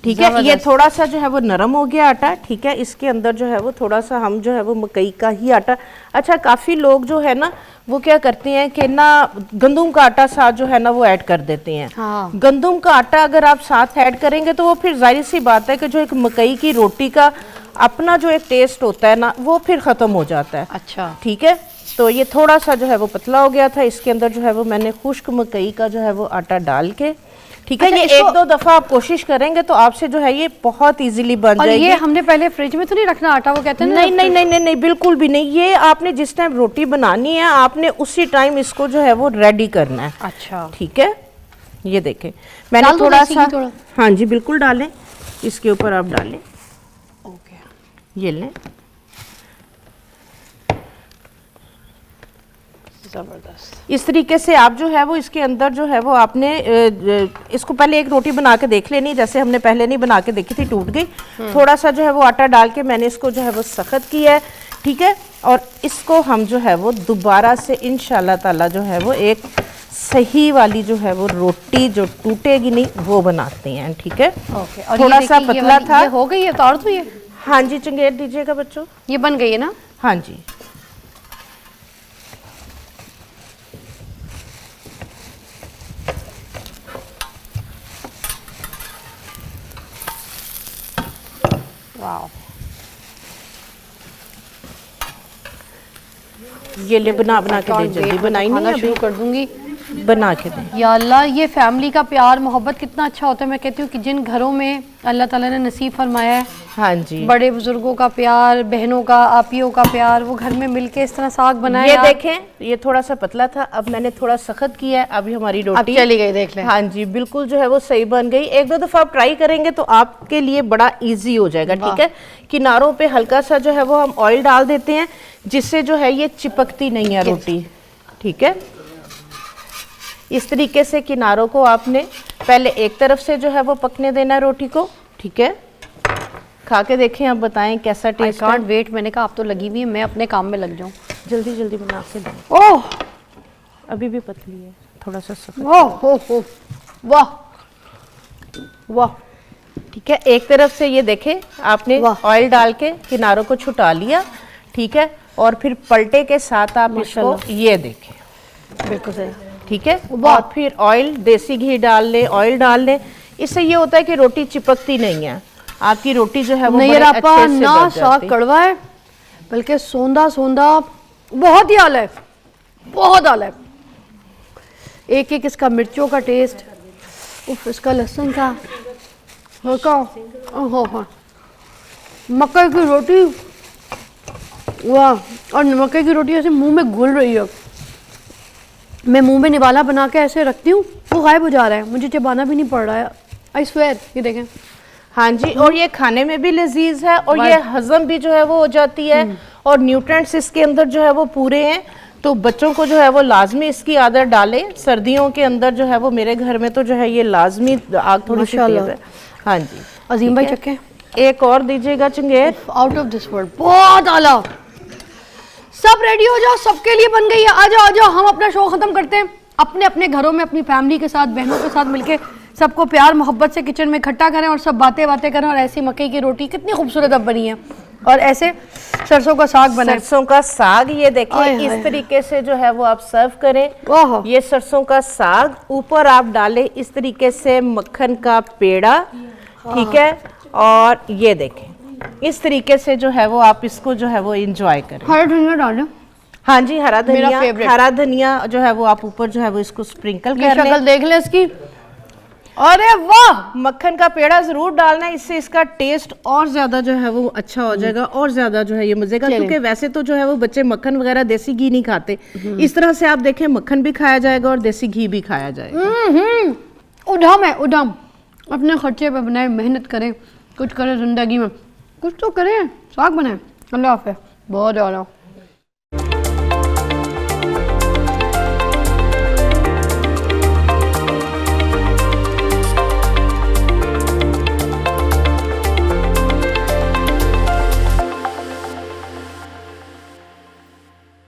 ठीक है। ये थोड़ा सा जो है वो नरम हो गया आटा, ठीक है। इसके अंदर जो है वो थोड़ा सा हम जो है वो मकई का ही आटा, अच्छा काफ़ी लोग जो है ना वो क्या करते हैं कि ना गंदम का आटा साथ जो है ना वो ऐड कर देते हैं। हाँ। गंदम का आटा अगर आप साथ ऐड करेंगे तो वो फिर जाहिर सी बात है कि जो एक मकई की रोटी का अपना जो एक टेस्ट होता है ना वो फिर ख़त्म हो जाता है। अच्छा, ठीक है। तो ये थोड़ा सा जो है वो पतला हो गया था, इसके अंदर जो है वो मैंने खुश्क मकई का जो है वो आटा डाल के, ठीक है। अच्छा, ये 1-2 दफ़ा आप कोशिश करेंगे तो आपसे जो है ये बहुत इजीली बन और जाएगी। ये हमने पहले फ्रिज में तो नहीं रखना आटा, वो कहते हैं ना। नहीं, बिल्कुल भी नहीं। ये आपने जिस टाइम रोटी बनानी है आपने उसी टाइम इसको जो है वो रेडी करना है। अच्छा, ठीक है। ये देखें मैंने डाल दो थोड़ा देसी सा, घी थोड़ा। हाँ जी बिल्कुल डालें, इसके ऊपर आप डालें, ओके, ये लें। जबरदस्त। इस तरीके से आप जो है वो इसके अंदर जो है वो आपने इसको पहले एक रोटी बना के देख लेनी, जैसे हमने पहले नहीं बना के देखी थी, टूट गई। थोड़ा सा जो है वो आटा डाल के मैंने इसको जो है वो सख्त किया है, ठीक है। और इसको हम जो है वो दोबारा से इंशाल्लाह ताला जो है वो एक सही वाली जो है वो रोटी जो टूटेगी नहीं वो बनाते हैं, ठीक है। ओके, और थोड़ा ये सा देखिए, पतला था। ये हो गई है, उतार दो ये। हाँ जी, चंगेर दीजिएगा बच्चों। ये बन गई है ना। हाँ जी, वाह, ये ले बना के दे, जल्दी बनाई नहीं है शुरू कर दूंगी। बना के दें। या अल्लाह, ये फैमिली का प्यार मोहब्बत कितना अच्छा होता है। मैं कहती हूँ कि जिन घरों में अल्लाह ताला ने नसीब फरमाया है हाँ जी, बड़े बुजुर्गों का प्यार, बहनों का, आपियों का प्यार, वो घर में मिलके इस तरह साग बनाए। ये देखें ये थोड़ा सा पतला था, अब मैंने थोड़ा सख्त किया है, अभी हमारी अब रोटी चली गई, देख लें। हाँ जी बिल्कुल जो है वो सही बन गई। 1-2 दफ़ा आप ट्राई करेंगे तो आपके लिए बड़ा इजी हो जाएगा, ठीक है। किनारों पे हल्का सा जो है वो हम ऑयल डाल देते हैं जिससे जो है ये चिपकती नहीं है रोटी, ठीक है। इस तरीके से किनारों को आपने पहले एक तरफ से जो है वो पकने देना है रोटी को, ठीक है। खा के देखें, आप बताएं कैसा टेस्ट है। कांट वेट, मैंने कहा आप तो लगी हुई है, मैं अपने काम में लग जाऊं। जल्दी जल्दी बना के दें। ओह, अभी भी पतली है, थोड़ा सा सख्त। ओह, वाह वाह, ठीक है। एक तरफ से ये देखें आपने ऑयल डाल के किनारों को छुटा लिया, ठीक है। और फिर पलटे के साथ आप इसको ये देखें, बिल्कुल सही। ठीक है। वाह। और फिर ऑयल, देसी घी डाल लें, ऑयल डाल लें। इससे ये होता है कि रोटी चिपकती नहीं है, आपकी रोटी जो है वो नहीं बड़े यार अच्छे आपा से ना बन साग जाती है। कड़वा है, बल्कि सौंधा सौंधा बहुत ही आला है, बहुत आला है। एक एक इसका मिर्चों का टेस्ट, उफ इसका लहसुन का हल्का, ओहो हो, मकई की रोटी, वाह। और मकई की रोटी ऐसे मुंह में घुल रही है, मैं मुंह में निवाला बना के ऐसे रखती हूँ, वो गायब हो जा रहा है, मुझे चबाना भी नहीं पड़ रहा है। आई स्वेयर, ये देखें। हाँ जी, और ये खाने में भी लजीज है और ये हजम भी जो है वो हो जाती है और न्यूट्रिएंट्स इसके अंदर जो है वो पूरे हैं। तो बच्चों को जो है वो लाजमी इसकी आदत डालें। सर्दियों के अंदर जो है वो मेरे घर में तो जो है ये लाजमी, आग थोड़ी सी तेज है। हाँ जी अजीम भाई चक्के, एक और दीजिएगा चंगेर। आउट ऑफ दिस वर्ल्ड, बहुत आला। सब रेडी हो जाओ, सबके लिए बन गई है। आ जाओ आ जाओ, हम अपना शो खत्म करते हैं। अपने अपने घरों में अपनी फैमिली के साथ, बहनों के साथ मिलके सबको प्यार मोहब्बत से किचन में इकट्ठा करें और सब बातें बातें करें। और ऐसी मकई की रोटी कितनी खूबसूरत अब बनी है, और ऐसे सरसों का साग बना है। सरसों का साग ये देखें, आय हाय। इस तरीके से जो है वो आप सर्व करें। ओहो। ये सरसों का साग, ऊपर आप डालें इस तरीके से मक्खन का पेड़ा, ठीक है। और ये देखें इस तरीके से जो है वो आप इसको जो है वो इंजॉय करें। हरा धनिया डालें, हाँ जी, हरा मेरा धनिया, favorite। हरा धनिया जो है वो आप ऊपर जो है वो इसको स्प्रिंकल ये कर शक्ल लें। देख ले इसकी, अरे वाह। मक्खन का पेड़ा जरूर डालना है, इससे इसका टेस्ट और ज्यादा जो है वो अच्छा हो जाएगा और ज्यादा जो है ये मजे का। चलें। क्योंकि वैसे तो जो है वो बच्चे मक्खन वगैरह देसी घी नहीं खाते, इस तरह से आप देखें मक्खन भी खाया जाएगा और देसी घी भी खाया जाएगा। उद्यम है, उद्यम। अपने खर्चे पे बनाए, मेहनत करें, कुछ करें जिंदगी में, कुछ तो करें, साग बनाए। अल्लाह हाफ़िज़, बहुत ज़्यादा।